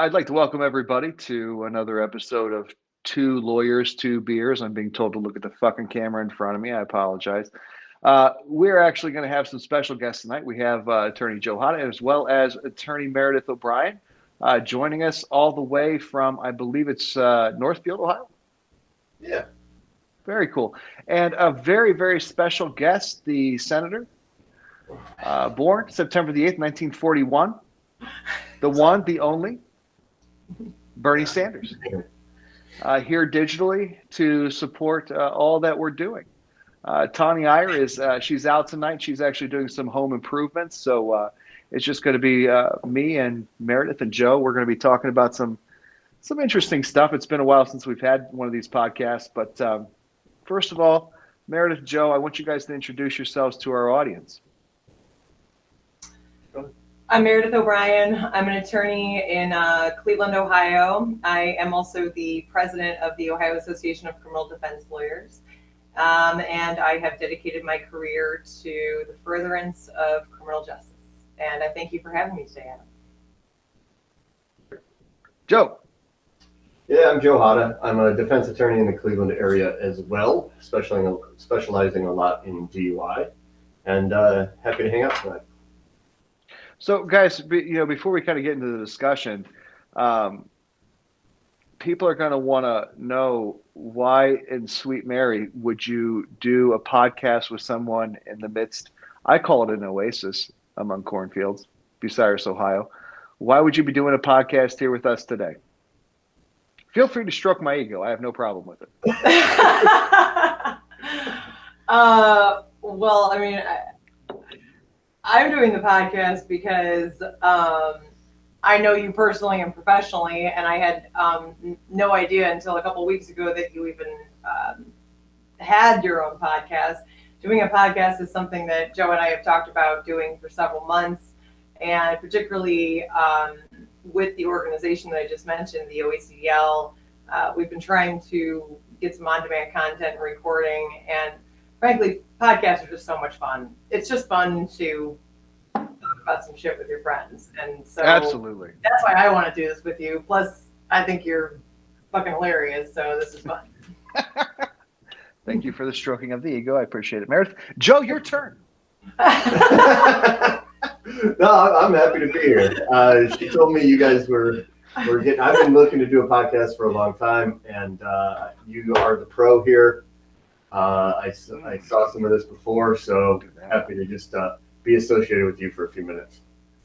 I'd like to welcome everybody to another episode of Two Lawyers, Two Beers. I'm being told to look at the fucking camera in front of me. I apologize. We're actually going to have some special guests tonight. We have attorney Joe Hada as well as attorney Meredith O'Brien joining us all the way from, I believe it's Northfield, Ohio. Yeah. Very cool. And a very, very special guest, the senator, born September the 8th, 1941. The one, the only, Bernie Sanders, here digitally to support all that we're doing. Tawny Eyer is she's out tonight. She's actually doing some home improvements, so it's just going to be me and Meredith and Joe. We're going to be talking about some interesting stuff. It's been a while since we've had one of these podcasts, but first of all, Meredith, Joe, I want you guys to introduce yourselves to our audience. I'm Meredith O'Brien. I'm an attorney in Cleveland, Ohio. I am also the president of the Ohio Association of Criminal Defense Lawyers. And I have dedicated my career to the furtherance of criminal justice. And I thank you for having me today, Adam. Joe. Yeah, I'm Joe Hada. I'm a defense attorney in the Cleveland area as well, specializing a lot in DUI, and happy to hang out tonight. So, guys, before we kind of get into the discussion, people are going to want to know why in Sweet Mary would you do a podcast with someone in the midst, I call it an oasis among cornfields, Bucyrus, Ohio. Why would you be doing a podcast here with us today? Feel free to stroke my ego. I have no problem with it. Well, I mean, I'm doing the podcast because I know you personally and professionally, and I had no idea until a couple of weeks ago that you even had your own podcast. Doing a podcast is something that Joe and I have talked about doing for several months, and particularly with the organization that I just mentioned, the OACDL, we've been trying to get some on-demand content and recording, and frankly, podcasts are just so much fun. It's just fun to talk about some shit with your friends. And so absolutely, that's why I want to do this with you. Plus, I think you're fucking hilarious, so this is fun. Thank you for the stroking of the ego. I appreciate it. Meredith. Joe, your turn. No, I'm happy to be here. She told me you guys were getting, I've been looking to do a podcast for a long time, and you are the pro here. I saw some of this before, so happy to just be associated with you for a few minutes.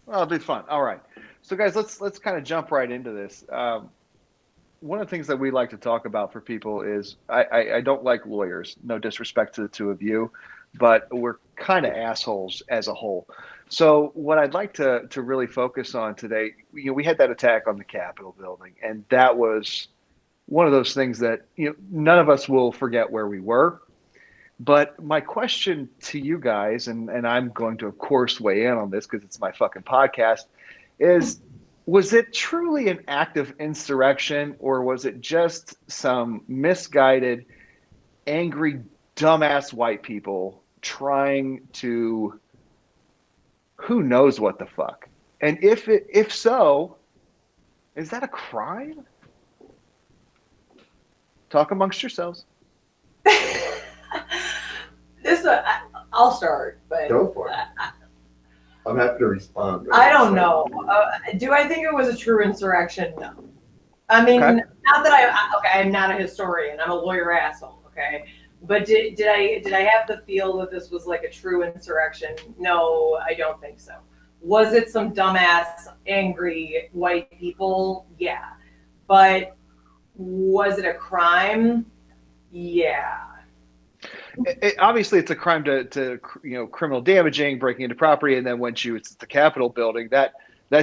Well, it'll be fun. All right. So, guys, let's kind of jump right into this. One of the things that we like to talk about for people is I don't like lawyers. No disrespect to the two of you, but we're kind of assholes as a whole. So what I'd like to really focus on today, we had that attack on the Capitol building, and that was one of those things that none of us will forget where we were. But my question to you guys, and I'm going to, of course, weigh in on this because it's my fucking podcast, is was it truly an act of insurrection, or was it just some misguided, angry, dumbass white people trying to who knows what the fuck? And if so, is that a crime? Talk amongst yourselves. I'll start, but go for it. I'm happy to respond. I don't know. Do I think it was a true insurrection? No. I mean, okay. Not that I'm not a historian. I'm a lawyer asshole. Okay, but did I have the feel that this was like a true insurrection? No, I don't think so. Was it some dumbass, angry white people? Yeah, but was it a crime? Yeah. Obviously, it's a crime to criminal damaging, breaking into property, and then once it's the Capitol building, that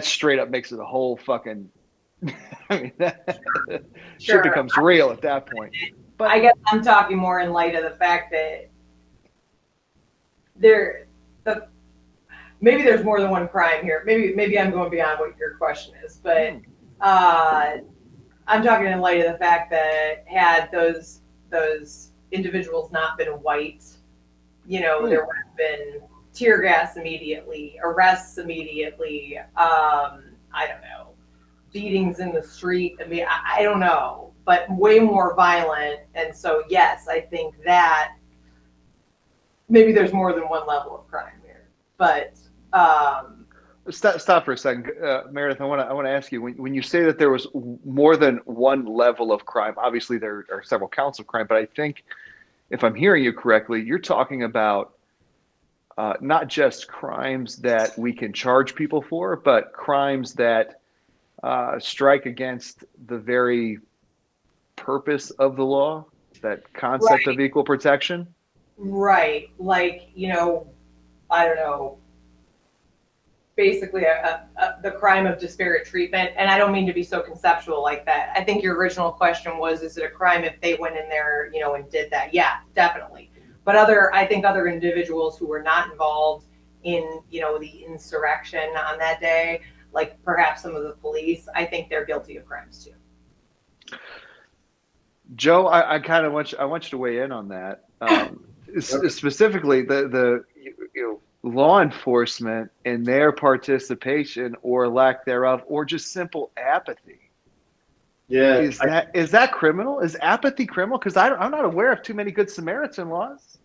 straight up makes it a whole fucking. I mean, that shit becomes real at that point. But I guess I'm talking more in light of the fact that maybe there's more than one crime here. Maybe I'm going beyond what your question is, but I'm talking in light of the fact that had those individuals not been white, there would have been tear gas immediately, arrests immediately. I don't know, beatings in the street. I mean, I don't know, but way more violent. And so, yes, I think that maybe there's more than one level of crime here. But Stop for a second, Meredith. I want to ask you when you say that there was more than one level of crime. Obviously, there are several counts of crime, but I think if I'm hearing you correctly, you're talking about not just crimes that we can charge people for, but crimes that strike against the very purpose of the law, that concept of equal protection. right, like, I don't know, basically the crime of disparate treatment. And I don't mean to be so conceptual like that. I think your original question was, is it a crime if they went in there, and did that? Yeah, definitely. But I think other individuals who were not involved in, the insurrection on that day, like perhaps some of the police, I think they're guilty of crimes too. Joe, I kind of want you to weigh in on that. Specifically, the law enforcement and their participation or lack thereof, or just simple apathy. Yeah. Is that criminal? Is apathy criminal? Because I'm not aware of too many Good Samaritan laws.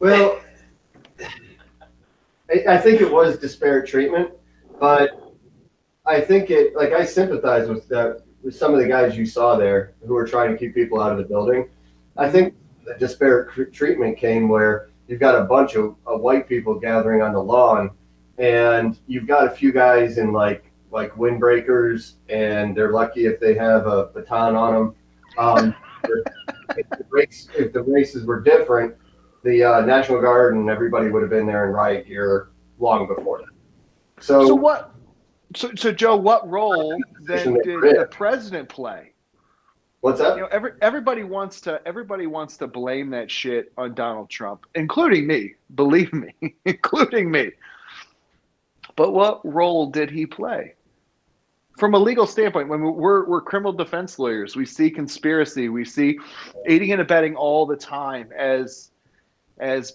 Well, I think it was disparate treatment, but I think I sympathize with that, with some of the guys you saw there who were trying to keep people out of the building. I think the disparate treatment came where you've got a bunch of white people gathering on the lawn, and you've got a few guys in like windbreakers, and they're lucky if they have a baton on them. If the races were different, the National Guard and everybody would have been there in riot gear long before that. So Joe, what role then did the president play? What's that? Everybody wants to blame that shit on Donald Trump, including me. Believe me, including me. But what role did he play? From a legal standpoint, when we're criminal defense lawyers, we see conspiracy, we see aiding and abetting all the time as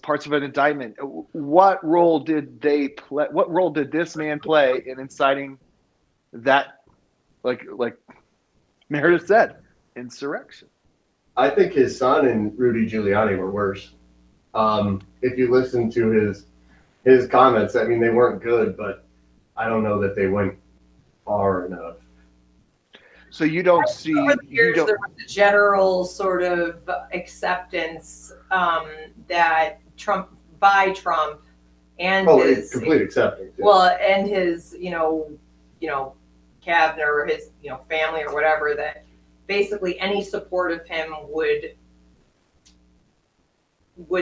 parts of an indictment. What role did they play? What role did this man play in inciting that, like Meredith said, insurrection? I think his son and Rudy Giuliani were worse. If you listen to his comments, I mean, they weren't good, but I don't know that they went far enough. So you don't see. Over the years, there was a general sort of acceptance that Trump and his complete acceptance. Yeah. Well, and his cabinet or his family or whatever, that basically any support of him would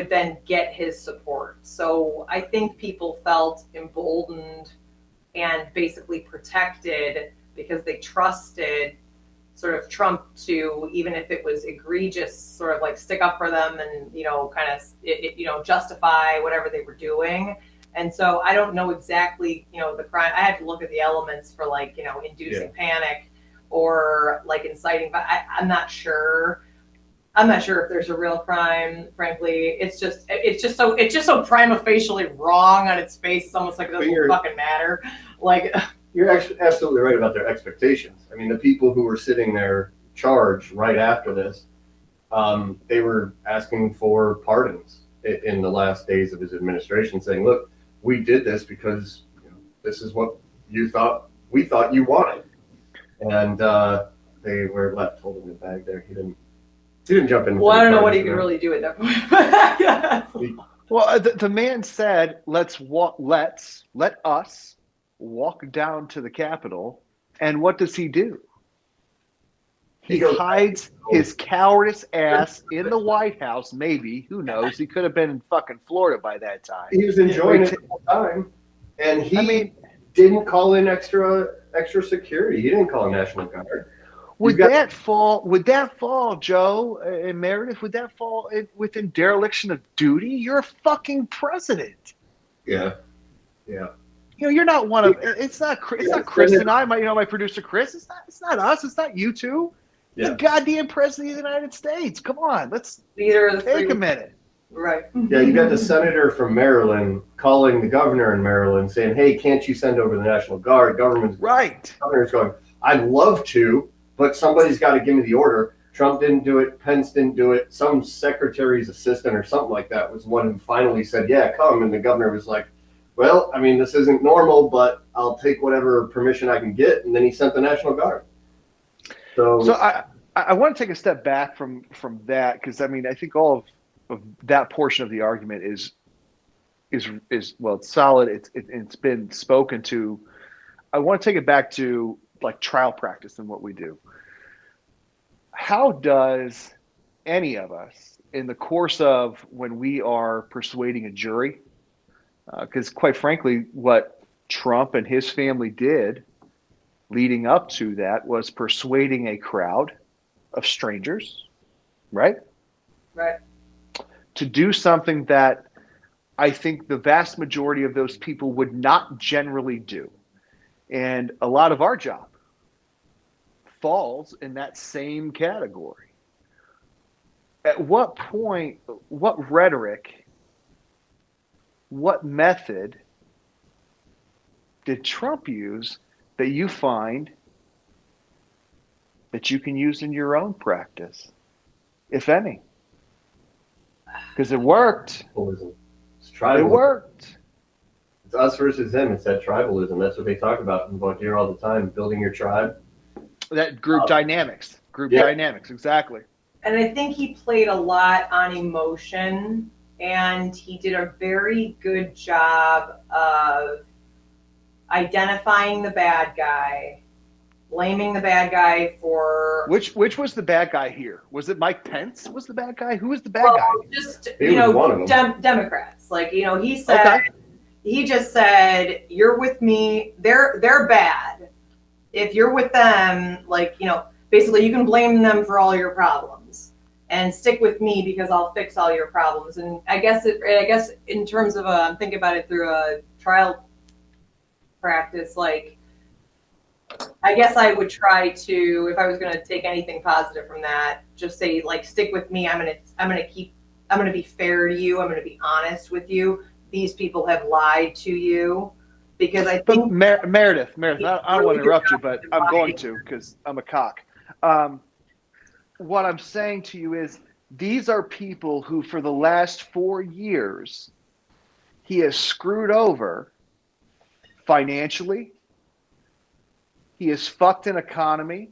then get his support. So I think people felt emboldened and basically protected because they trusted sort of Trump to, even if it was egregious, sort of like stick up for them and, kind of, justify whatever they were doing. And so I don't know exactly, the crime. I had to look at the elements for inducing panic or inciting, but I'm not sure. I'm not sure if there's a real crime, frankly. It's just so prima facially wrong on its face. It's almost like it doesn't fucking matter. You're actually absolutely right about their expectations. I mean, the people who were sitting there charged right after this, they were asking for pardons in the last days of his administration, saying, "Look, we did this because this is what we thought you wanted," and they were left holding the bag there. He didn't jump in. Well, I don't know what he could really do at that point. Well, the man said, let us walk down to the Capitol. And what does he do? He hides his cowardice ass in the White House, maybe. Who knows? He could have been in fucking Florida by that time. He was enjoying it the whole time. And he didn't call in extra security. He didn't call a National Guard. Would that fall, Joe and Meredith? Would that fall within dereliction of duty? You're a fucking president. Yeah. You're not one of. It's not Chris and I. My producer Chris. It's not us. It's not you two. Yeah. The goddamn president of the United States. Come on, let's take a minute. Right. Yeah, you got the senator from Maryland calling the governor in Maryland saying, "Hey, can't you send over the National Guard?" Right. Governor's going, I'd love to, but somebody's got to give me the order. Trump didn't do it. Pence didn't do it. Some secretary's assistant or something like that was the one who finally said, yeah, come. And the governor was like, well, I mean, this isn't normal, but I'll take whatever permission I can get. And then he sent the National Guard. So I want to take a step back from that, because I mean, I think all of that portion of the argument is well, it's solid. It's been spoken to. I want to take it back to like trial practice and what we do. How does any of us, in the course of when we are persuading a jury, because quite frankly, what Trump and his family did leading up to that was persuading a crowd of strangers, right? Right. To do something that I think the vast majority of those people would not generally do. And a lot of our job falls in that same category. At what point, what rhetoric, what method did Trump use that you find that you can use in your own practice, if any? Because it worked. It's tribalism. It worked. It's us versus them. It's that tribalism. That's what they talk about in Voltaire all the time, building your tribe. That group dynamics. Dynamics, exactly. And I think he played a lot on emotion, and he did a very good job of identifying the bad guy, blaming the bad guy for which was the bad guy here? Was it Mike Pence? Was the bad guy? Who was the bad guy? Just He was one of them. Democrats. Like, he said, he just said, "You're with me. They're bad. If you're with them, like, basically you can blame them for all your problems and stick with me because I'll fix all your problems." And I guess in terms of I'm thinking about it through a trial practice, like, I guess I would try to, if I was going to take anything positive from that, just say, like, stick with me. I'm going to be fair to you. I'm going to be honest with you. These people have lied to you. Because I think Meredith, I don't want to interrupt you, but I'm going to, because I'm a cock. What I'm saying to you is, these are people who, for the last 4 years, he has screwed over financially. He has fucked an economy.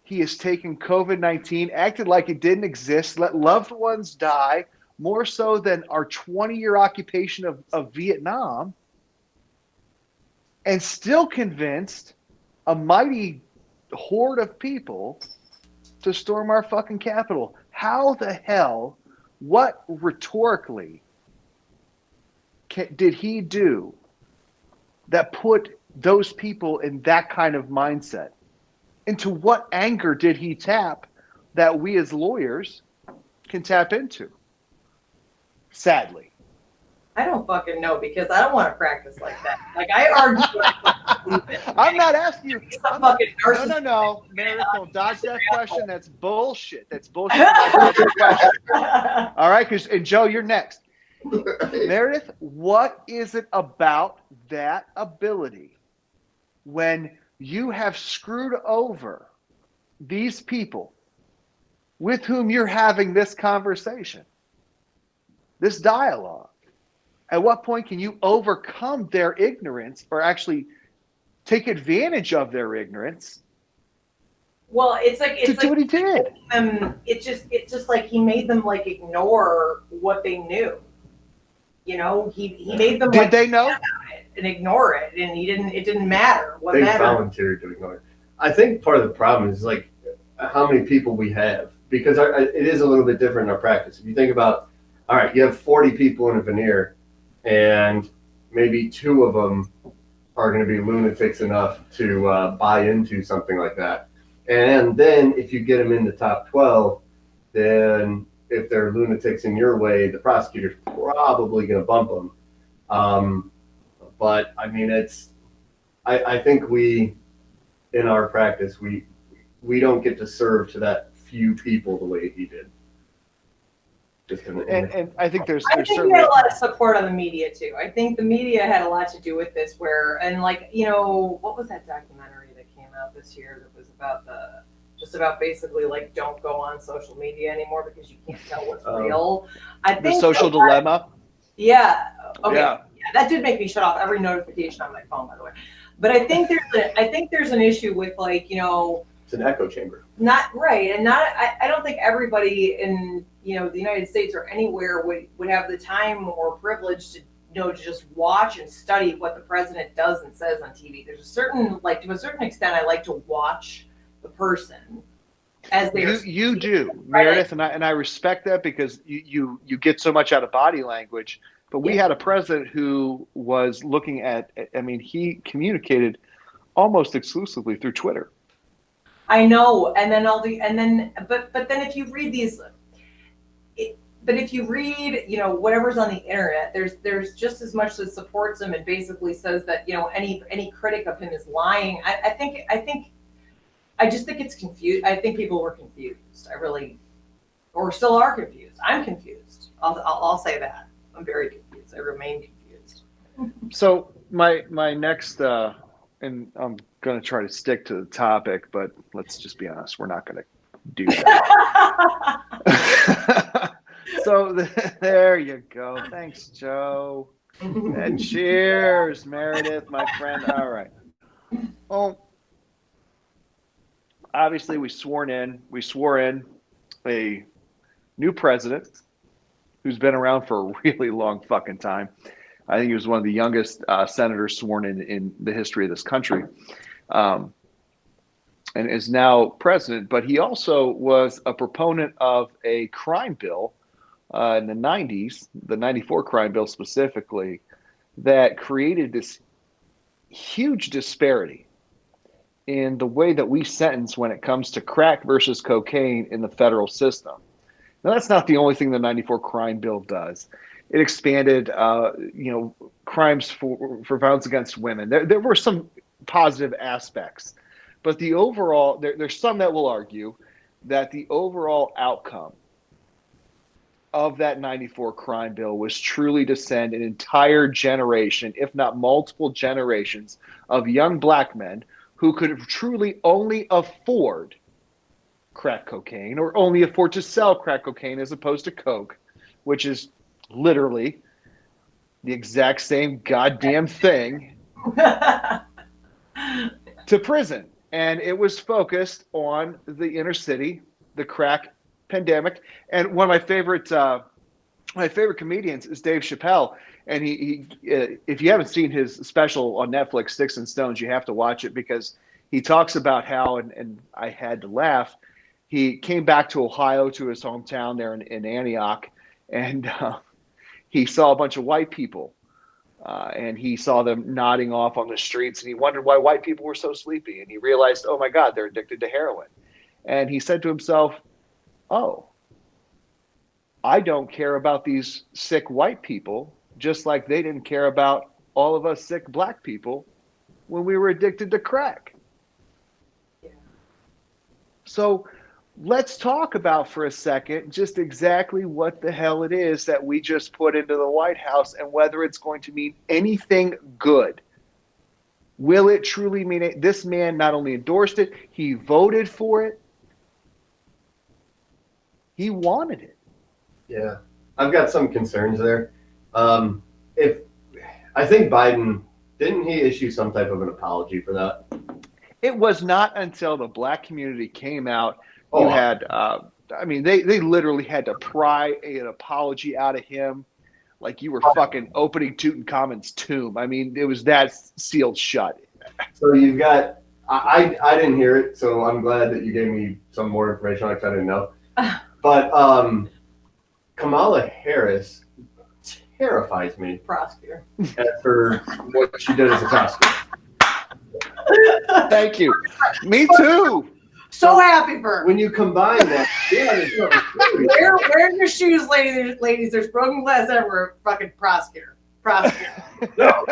He has taken COVID-19, acted like it didn't exist, let loved ones die, more so than our 20-year occupation of Vietnam, and still convinced a mighty horde of people to storm our fucking Capitol. How the hell, what rhetorically did he do that put those people in that kind of mindset? Into what anger did he tap that we as lawyers can tap into? Sadly. I don't fucking know, because I don't want to practice like that. Like, I argue what I believe in. I'm not asking you. No. Meredith, don't dodge that question. That's bullshit. That's bullshit. Question. All right, and Joe, you're next. Meredith, what is it about that ability when you have screwed over these people with whom you're having this conversation, this dialogue? At what point can you overcome their ignorance, or actually take advantage of their ignorance? Well, it's do what he did. It's just like he made them, like, ignore what they knew. He made them. Did they know? And ignore it, and it didn't matter. What they mattered? Volunteered to ignore it. I think part of the problem is, like, how many people we have, because it is a little bit different in our practice. If you think about, all right, you have 40 people in a veneer, and maybe 2 of them are going to be lunatics enough to buy into something like that. And then if you get them in the top 12, then if they're lunatics in your way, the prosecutor's probably going to bump them. But I mean, I think in our practice, we don't get to serve to that few people the way he did. And I think there's I think certainly we had a lot of support on the media too. I think the media had a lot to do with this. What was that documentary that came out this year that was about just about basically like don't go on social media anymore because you can't tell what's real. I think the social dilemma. Yeah. Okay. Yeah. Yeah, that did make me shut off every notification on my phone, by the way. But I think there's an issue with like, it's an echo chamber. Not right, and not I don't think everybody in the United States or anywhere would have the time or privilege to to just watch and study what the president does and says on TV. There's a certain to a certain extent I like to watch the person as they you do, Meredith, and I respect that because you get so much out of body language. But we had a president who was looking at, he communicated almost exclusively through Twitter. I know, and then but then if you read whatever's on the internet, there's just as much that supports him and basically says that any critic of him is lying. I just think it's confused. I think people were confused. Or still are confused. I'm confused. I'll say that. I'm very confused. I remain confused. So my next, and I'm going to try to stick to the topic, but let's just be honest, we're not going to do that. So there you go. Thanks, Joe. And cheers, Meredith, my friend. All right. Well, obviously we swore in a new president who's been around for a really long fucking time. I think he was one of the youngest senators sworn in the history of this country, and is now president. But he also was a proponent of a crime bill in the 90s, the 94 crime bill specifically, that created this huge disparity in the way that we sentence when it comes to crack versus cocaine in the federal system. Now, that's not the only thing the 94 crime bill does. It expanded, crimes for violence against women. There were some positive aspects, but the overall, there's some that will argue that the overall outcome of that 94 crime bill was truly to send an entire generation, if not multiple generations, of young black men who could truly only afford crack cocaine or only afford to sell crack cocaine as opposed to coke, which is literally the exact same goddamn thing, to prison. And it was focused on the inner city, the crack pandemic. And one of my favorite comedians is Dave Chappelle. And he if you haven't seen his special on Netflix, Sticks and Stones, you have to watch it because he talks about how, and I had to laugh, he came back to Ohio, to his hometown there in Antioch, and he saw a bunch of white people, and he saw them nodding off on the streets, and he wondered why white people were so sleepy, and he realized, oh my God, they're addicted to heroin. And he said to himself, oh, I don't care about these sick white people, just like they didn't care about all of us sick black people when we were addicted to crack. Yeah. So let's talk about for a second just exactly what the hell it is that we just put into the White House and whether it's going to mean anything good. Will it truly mean it? This man not only endorsed it, he voted for it. He wanted it. Yeah, I've got some concerns there. If I think Biden, didn't he issue some type of an apology for that? It was not until the black community came out. You had, they literally had to pry an apology out of him like you were fucking opening Tutankhamun's tomb. I mean, it was that sealed shut. So you've got, I didn't hear it, so I'm glad that you gave me some more information on it, 'cause I didn't know. But Kamala Harris terrifies me. Prosecutor. For what she did as a prosecutor. Thank you. Me too. So happy for her. When you combine that, Wear your shoes, ladies. There's broken glass everywhere. Fucking prosecutor. No.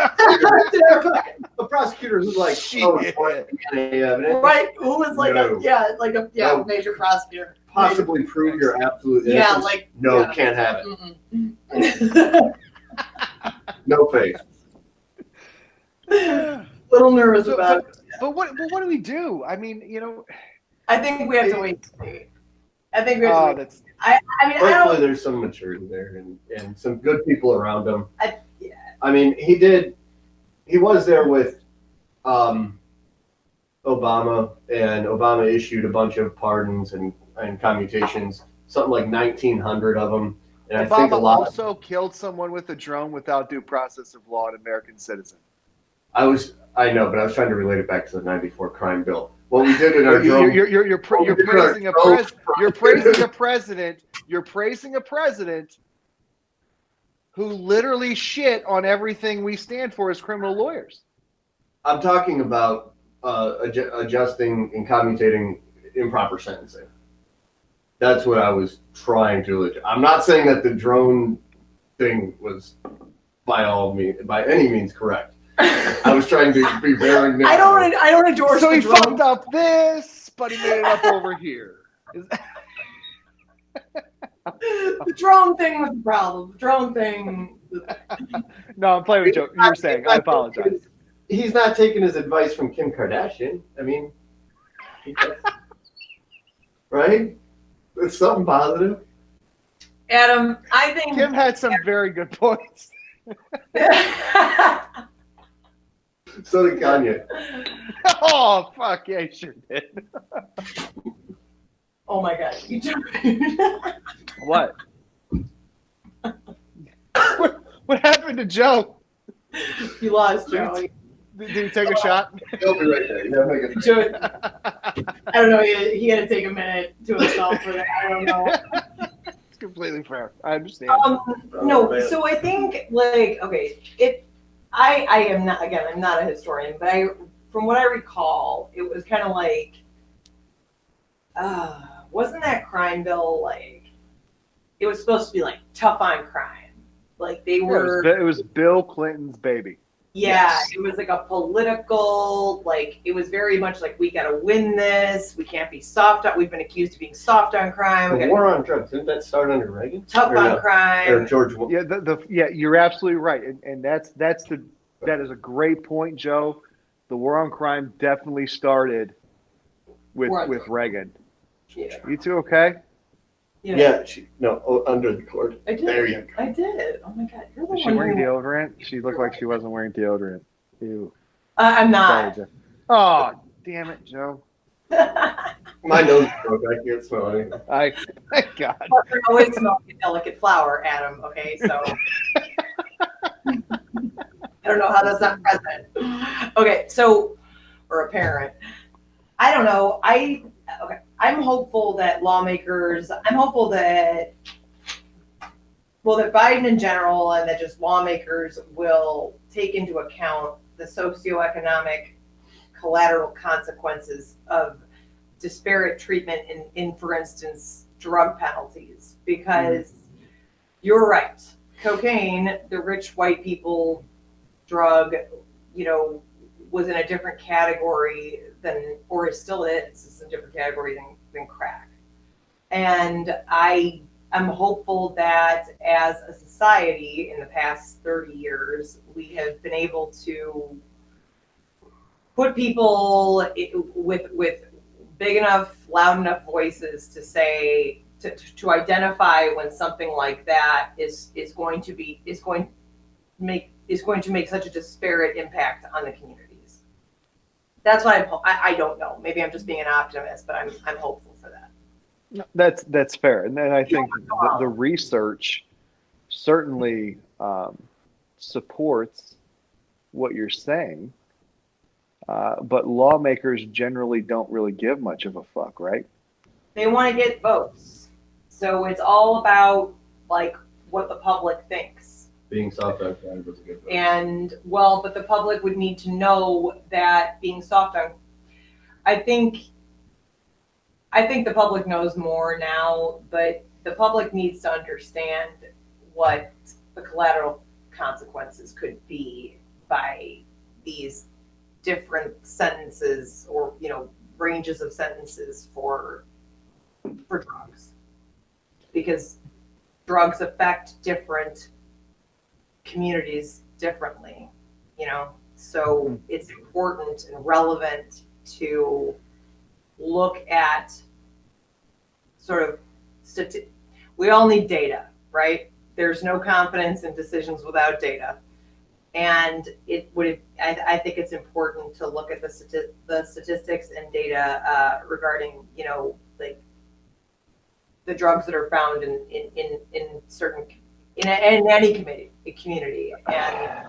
A prosecutor who's like, right? Who was like a major prosecutor. Possibly prove your absolute innocence. Can't have it. No face. little nervous So, about it. but what do we do? I mean, I think we have to wait. I think we have to wait. that's I mean, I Hopefully, don't. there's some maturity there and some good people around him. Yeah. I mean, he was there with Obama, and Obama issued a bunch of pardons and commutations, something like 1,900 of them. And I think a Obama lot. also killed someone with a drone without due process of law, an American citizen. I know, but I was trying to relate it back to the '94 crime bill. What we did in our drone. You're praising a president. You're praising a president who literally shit on everything we stand for as criminal lawyers. I'm talking about adjusting and commutating improper sentencing. That's what I was trying to. I'm not saying that the drone thing was by any means correct. I was trying to be very narrow. I don't endorse. So the he drone. fucked up this, but he made it up over here. The drone thing was the problem. The drone thing. No, I'm playing with you. You're saying. I apologize. He's not taking his advice from Kim Kardashian. I mean, right? It's something positive. Adam, I think Kim had some very good points. So did Kanye. Oh, fuck. Yeah, he sure did. Oh my god, you What? What happened to Joe? You lost, Joe. Did he take a shot? He'll be right there. Yeah, make it. Joe, I don't know. He had to take a minute to himself for that. I don't know. It's completely fair. I understand. No, man. so I think I am not, again, I'm not a historian, but from what I recall, it was kind of like, wasn't that crime bill like, it was supposed to be like tough on crime. Like they were. It was Bill Clinton's baby. Yeah, Yes. It was like a political, like it was very much like we got to win this. We can't be soft on. We've been accused of being soft on crime. The war on drugs, didn't that start under Reagan? Tough Or on no? crime. Or George? Yeah, you're absolutely right, and that is a great point, Joe. The war on crime definitely started with Reagan. Yeah. You two okay? Yeah, under the cord. I did. There you go. I did. Oh my god, you're the Was she one. wearing who- deodorant? She looked like she wasn't wearing deodorant. Ew. I'm Sorry, not. Joe. Oh, damn it, Joe. My nose is broke. I can't smell anything. Thank God. But there always smells like a delicate flower, Adam. Okay, so I don't know how that's not present. Okay, so or a parent. I don't know. I'm hopeful that lawmakers. I'm hopeful that that Biden in general and that just lawmakers will take into account the socioeconomic collateral consequences of disparate treatment in for instance, drug penalties. Because you're right. Cocaine, the rich white people drug, was in a different category or is still is. It's a different category than crack. And I'm hopeful that as a society in the past 30 years, we have been able to put people with big enough, loud enough voices to say, to identify when something like that is going to make such a disparate impact on the communities. That's what I don't know. Maybe I'm just being an optimist, but I'm hopeful for that. That's fair, and then I think the research certainly supports what you're saying, but lawmakers generally don't really give much of a fuck, right? They want to get votes, so it's all about like what the public thinks. Being soft on crime was a good one. And but the public would need to know that being soft on. I think the public knows more now, but the public needs to understand what the collateral consequences could be by these different sentences or ranges of sentences for drugs, because drugs affect different communities differently, So it's important and relevant to look at sort of we all need data, right? There's no confidence in decisions without data. And I think it's important to look at the statistics and data regarding, like the drugs that are found in certain, in any community, and,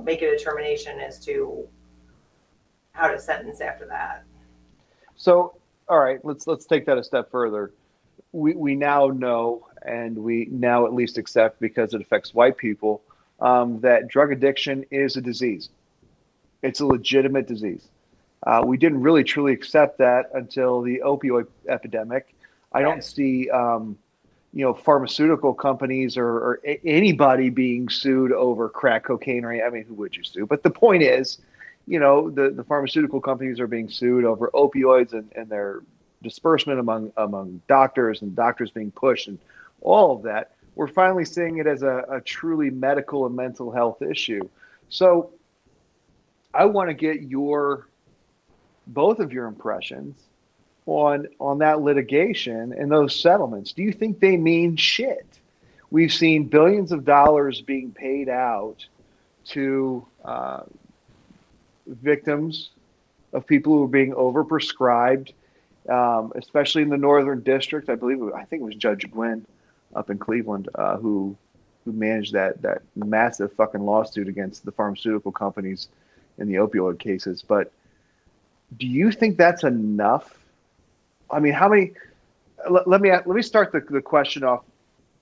make a determination as to how to sentence after that. So, all right, let's take that a step further. We now know, and we now at least accept, because it affects white people, that drug addiction is a disease. It's a legitimate disease. We didn't really truly accept that until the opioid epidemic. I don't see, pharmaceutical companies or anybody being sued over crack cocaine, or I mean, who would you sue? But the point is, the pharmaceutical companies are being sued over opioids and their disbursement among doctors, and doctors being pushed, and all of that. We're finally seeing it as a truly medical and mental health issue. So I want to get both of your impressions on that litigation and those settlements. Do you think they mean shit? We've seen billions of dollars being paid out to victims of people who are being overprescribed, especially in the Northern District. I think it was Judge Gwynn up in Cleveland who managed that massive fucking lawsuit against the pharmaceutical companies in the opioid cases. But do you think that's enough? I mean, how many? Let me start the question off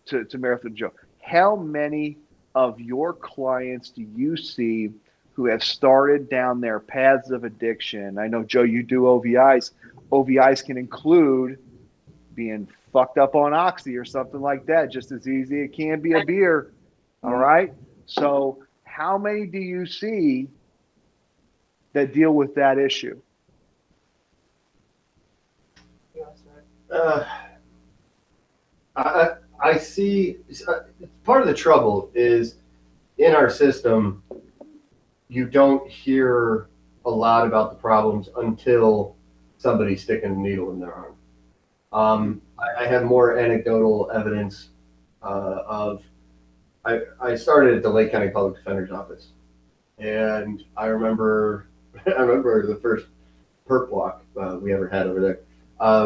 to Meredith and Joe. How many of your clients do you see who have started down their paths of addiction? I know, Joe, you do OVIs. OVIs can include being fucked up on Oxy or something like that, just as easy it can be a beer. All right. So how many do you see that deal with that issue? I see part of the trouble is in our system, you don't hear a lot about the problems until somebody's sticking a needle in their arm. I have more anecdotal evidence I started at the Lake County Public Defender's Office, and I remember the first perp walk we ever had over there.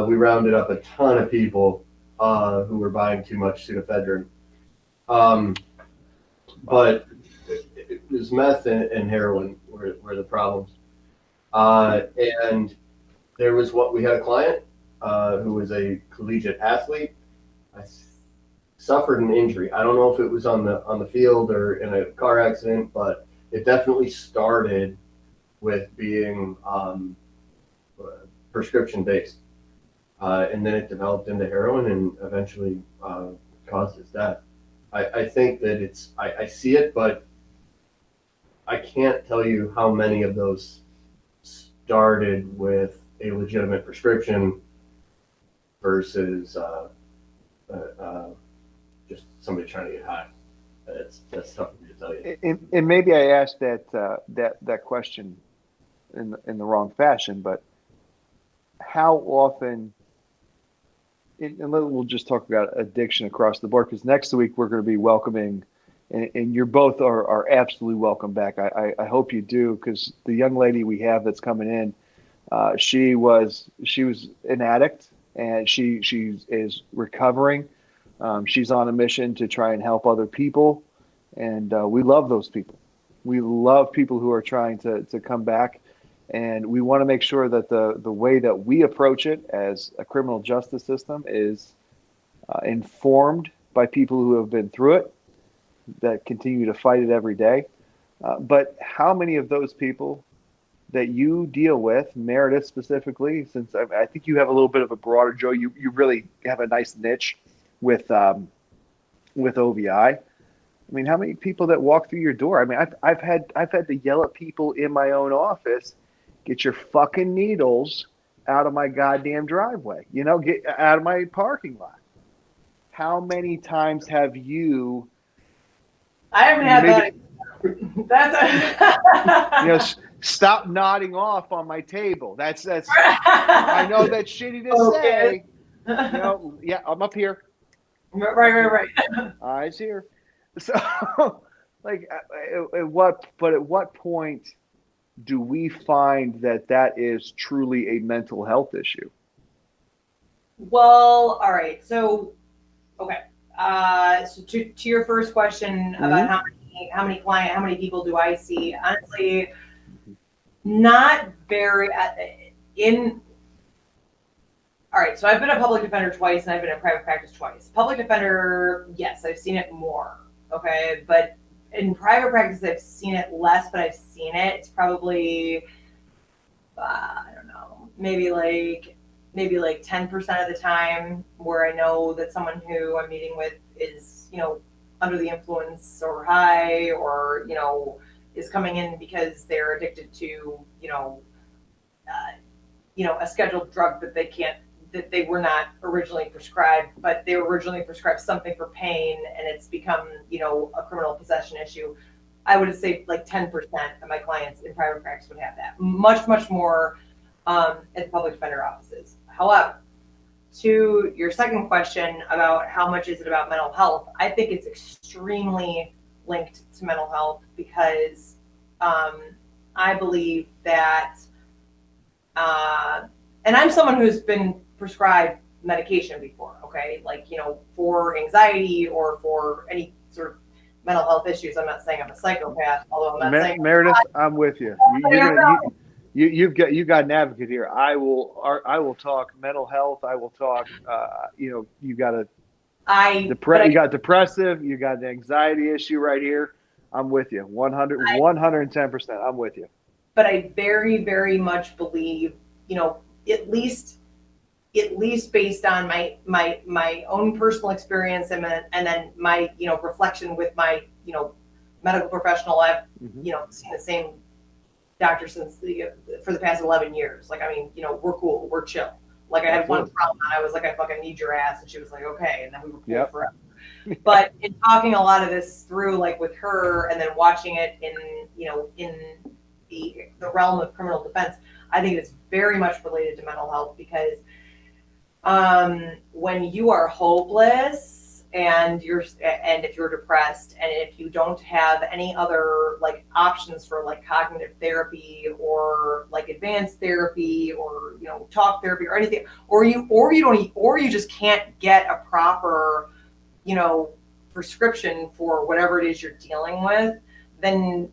We rounded up a ton of people who were buying too much pseudoephedrine. But it was meth and heroin were the problems. And there was we had a client who was a collegiate athlete. I suffered an injury. I don't know if it was on the field or in a car accident, but it definitely started with being prescription based. And then it developed into heroin and eventually caused his death. I think that I see it, but I can't tell you how many of those started with a legitimate prescription versus just somebody trying to get high. That's tough for me to tell you. And maybe I asked that question in the wrong fashion, but how often? And we'll just talk about addiction across the board, because next week we're going to be welcoming, and you're both are absolutely welcome back. I hope you do, because the young lady we have that's coming in, she was an addict, and she is recovering. She's on a mission to try and help other people, and we love those people. We love people who are trying to come back. And we want to make sure that the way that we approach it as a criminal justice system is informed by people who have been through it, that continue to fight it every day. But how many of those people that you deal with, Meredith specifically, since I think you have a little bit of a broader, Joe, you really have a nice niche with OVI. I mean, how many people that walk through your door? I mean, I've had to yell at people in my own office, get your fucking needles out of my goddamn driveway. Get out of my parking lot. How many times have you? I haven't had that. That's Stop nodding off on my table. I know that's shitty to say. Yeah, I'm up here. Right. Eyes here. So, like, at what point do we find that is truly a mental health issue? Well, all right. So, okay. So to your first question about how many people do I see? Honestly, not very in. All right. So I've been a public defender twice, and I've been in private practice twice. Public defender, yes, I've seen it more. Okay, but in private practice, I've seen it less, but I've seen it. It's probably I don't know, maybe like 10% of the time where I know that someone who I'm meeting with is, under the influence or high, or, is coming in because they're addicted to, a scheduled drug that they were not originally prescribed, but they were originally prescribed something for pain, and it's become, a criminal possession issue. I would say like 10% of my clients in private practice would have that. Much, much more at the public defender offices. However, to your second question about how much is it about mental health, I think it's extremely linked to mental health because I believe that, and I'm someone who's been prescribed medication before, okay? Like, for anxiety or for any sort of mental health issues. I'm not saying I'm a psychopath, although I'm not saying Meredith, I'm with you. You've got an advocate here. I will talk mental health. I will talk. You got you got depressive. You got an anxiety issue right here. I'm with you. 110%. I'm with you. But I very, very much believe, at least based on my own personal experience and then my reflection with my medical professional. I've seen the same doctor for the past 11 years. Like, I mean, we're cool, we're chill. Like, I had one problem and I was like, I fucking need your ass, and she was like, okay, and then we were cool forever. But in talking a lot of this through, like with her, and then watching it in the realm of criminal defense, I think it's very much related to mental health because when you are hopeless and if you're depressed and if you don't have any other like options for like cognitive therapy or like advanced therapy or talk therapy or anything, or you just can't get a proper prescription for whatever it is you're dealing with, then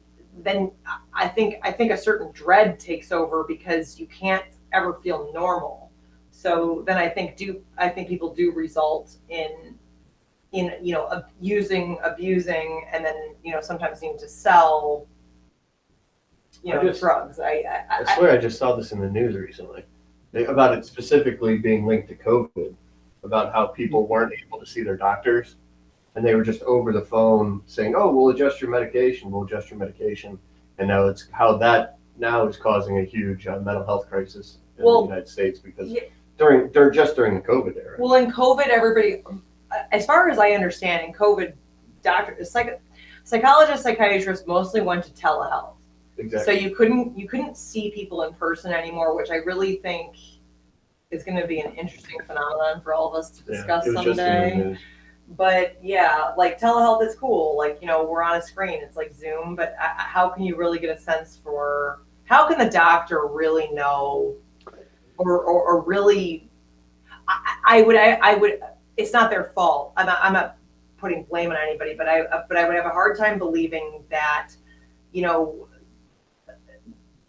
I think a certain dread takes over because you can't ever feel normal. So then I think people do result in abusing, and then sometimes needing to sell drugs. I swear I just saw this in the news recently about it specifically being linked to COVID, about how people weren't able to see their doctors and they were just over the phone saying, "Oh, we'll adjust your medication. And now it's how that now is causing a huge mental health crisis in the United States because during the COVID era. Well, in COVID, everybody, as far as I understand, in COVID, psychologists, psychiatrists mostly went to telehealth. Exactly. So you couldn't see people in person anymore, which I really think is going to be an interesting phenomenon for all of us to discuss someday. But yeah, like telehealth is cool. Like, we're on a screen. It's like Zoom, but how can you really get a sense for, how can the doctor really know or really, I would, it's not their fault. I'm not putting blame on anybody, but I would have a hard time believing that,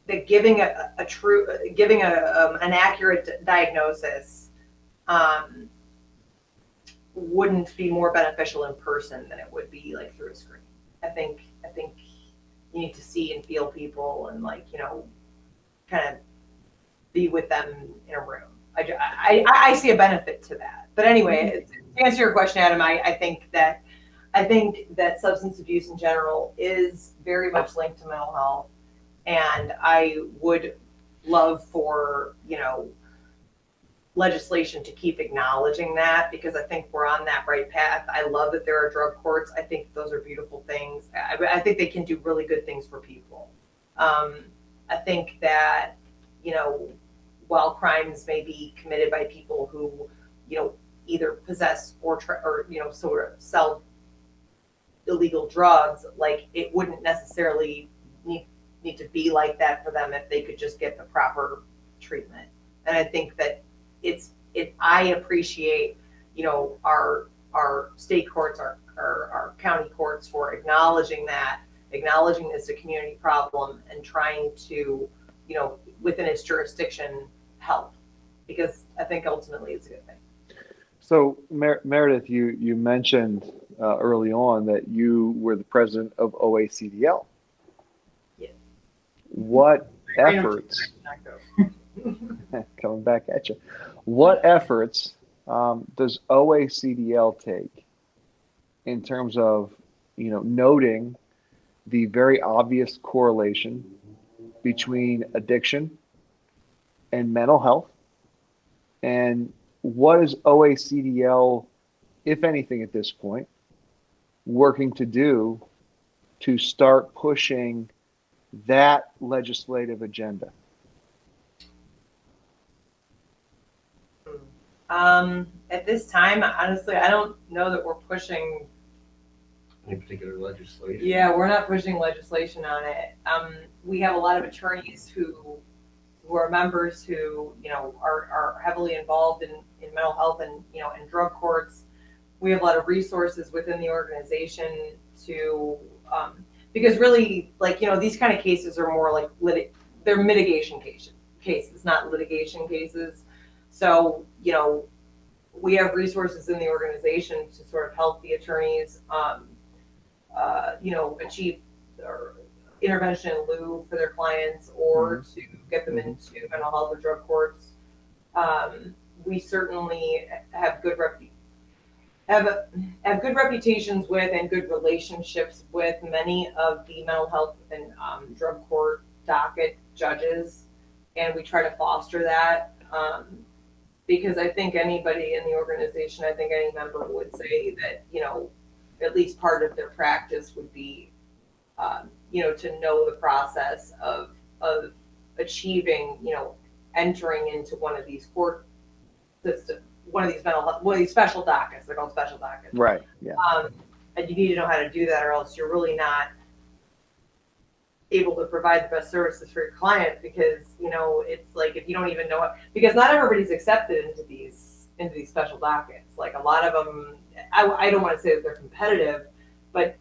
that giving an accurate diagnosis, wouldn't be more beneficial in person than it would be like through a screen. I think you need to see and feel people and kind of be with them in a room. I see a benefit to that. But anyway, to answer your question, Adam, I think that substance abuse in general is very much linked to mental health, and I would love for legislation to keep acknowledging that, because I think we're on that right path. I love that there are drug courts. I think those are beautiful things. I think they can do really good things for people. I think that, while crimes may be committed by people who, either possess or sort of sell illegal drugs, like it wouldn't necessarily need to be like that for them if they could just get the proper treatment. And I think that I appreciate, our state courts, our county courts for acknowledging this a community problem and trying to, within its jurisdiction, help, because I think ultimately it's a good thing. So Meredith, you mentioned early on that you were the president of OACDL. Yeah. What efforts, coming back at you, what efforts does OACDL take in terms of, noting the very obvious correlation between addiction and mental health? And what is OACDL, if anything at this point, working to do to start pushing that legislative agenda? At this time, honestly, I don't know that we're pushing Any particular legislation? Yeah, we're not pushing legislation on it. We have a lot of attorneys who are members who, are heavily involved in mental health and, and drug courts. We have a lot of resources within the organization to, because really, like, these kind of cases are more like they're mitigation cases, not litigation cases. So, we have resources in the organization to sort of help the attorneys, achieve or intervention in lieu for their clients, or to get them into mental health or drug courts. We certainly have good reputations with and good relationships with many of the mental health and drug court docket judges, and we try to foster that. Because I think anybody in the organization, I think any member would say that, at least part of their practice would be, to know the process of achieving, entering into one of these court systems, one of these special dockets. They're called special dockets. Right. Yeah. And you need to know how to do that, or else you're really not able to provide the best services for your client, because it's like, if you don't even know it, because not everybody's accepted into these special dockets. Like, a lot of them, I don't want to say that they're competitive, but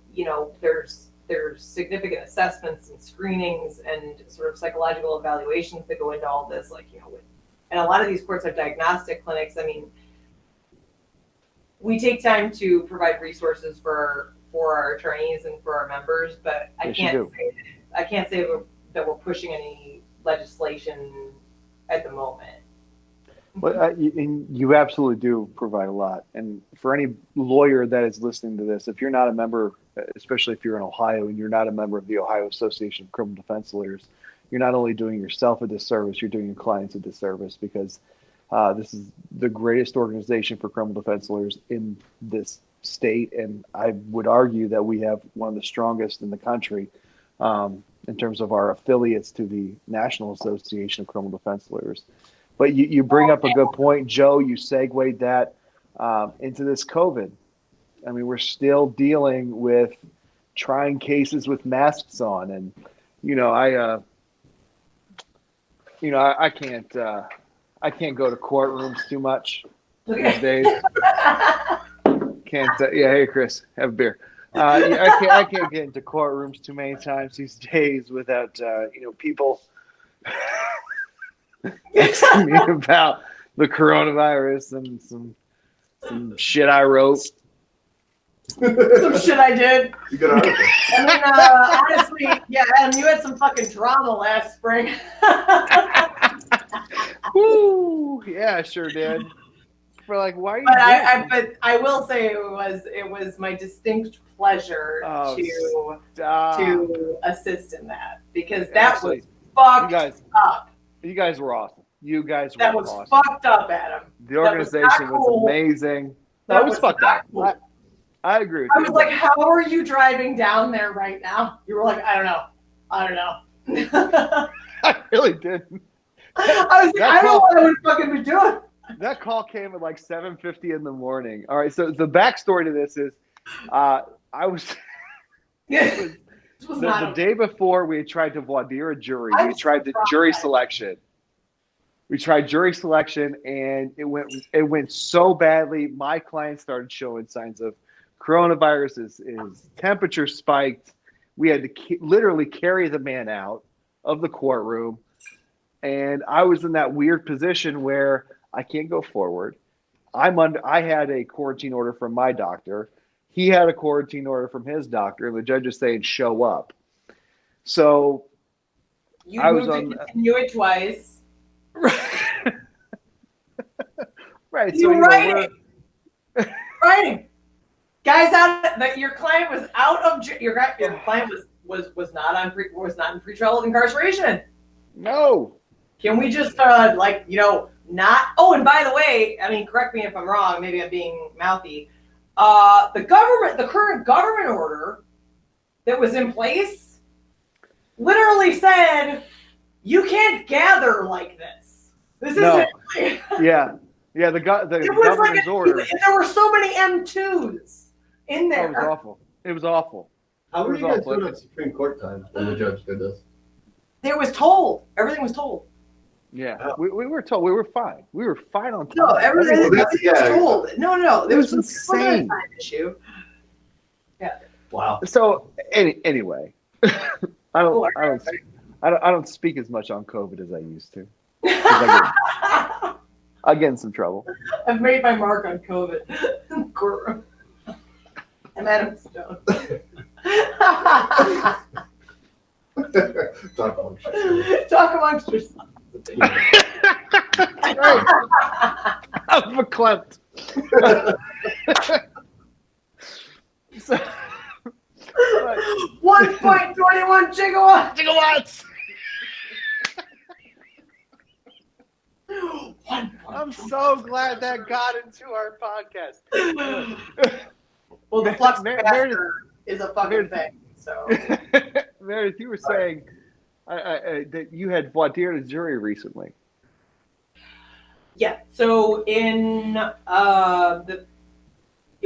there's significant assessments and screenings and sort of psychological evaluations that go into all this, like, and a lot of these courts have diagnostic clinics. I mean, we take time to provide resources for our attorneys and for our members, but I can't say that we're pushing any legislation at the moment. But you absolutely do provide a lot. And for any lawyer that is listening to this, if you're not a member, especially if you're in Ohio and you're not a member of the Ohio Association of Criminal Defense Lawyers, you're not only doing yourself a disservice, you're doing your clients a disservice, because this is the greatest organization for criminal defense lawyers in this state. And I would argue that we have one of the strongest in the country in terms of our affiliates to the National Association of Criminal Defense Lawyers. But you bring up a good point, Joe. You segued that into this COVID. I mean, we're still dealing with trying cases with masks on, and I can't go to courtrooms too much these days. Can't. Yeah, hey Chris, have a beer. I can't get into courtrooms too many times these days without people asking me about the coronavirus and some shit I wrote. Some shit I did. You got article. I mean, honestly, yeah, and you had some fucking drama last spring. Woo! Yeah, I sure did. For like, why are you? But I will say it was my distinct pleasure to assist in that, because that was fucked up. You guys were awesome. You guys were That was awesome. fucked up, Adam. The organization was cool. amazing. That It was fucked not up. cool. I agree with I you. was like, how are you driving down there right now? You were like, I don't know. I really didn't. I was like, I don't know what I would fucking be doing. That call came at like 7:50 in the morning. All right, so the backstory to this is, I was the day before we had tried to voir dire a jury. We tried the jury selection. We tried jury selection, and it went so badly. My client started showing signs of coronavirus. His temperature spiked. We had to literally carry the man out of the courtroom, and I was in that weird position where I can't go forward. I had a quarantine order from my doctor. He had a quarantine order from his doctor, and the judge is saying show up. So you moved to continue it twice. Right. You were writing. Guys, that your client was out of your client was not in pretrial incarceration. No. Can we just not? Oh, and by the way, I mean, correct me if I'm wrong. Maybe I'm being mouthy. The current government order that was in place, literally said you can't gather like this. This isn't. Yeah. The governor's order. There were so many M2s in there. It was awful. It was awful. How were you guys doing at Supreme Court time when the judge did this? It was told. Everything was told. Yeah, we were told we were fine. We were fine on time. No, everything was told. No. It was insane. Time issue. Yeah. Wow. So anyway, I don't speak as much on COVID as I used to. I get in some trouble. I've made my mark on COVID. I'm Adam Stone. Talk amongst yourselves. I'm verklempt. So, 1.21 gigawatts. I'm so glad that got into our podcast. Well, the flux capacitor is a fucking thing. So, Meredith, you were saying that you had voir dire a jury recently. Yeah. So it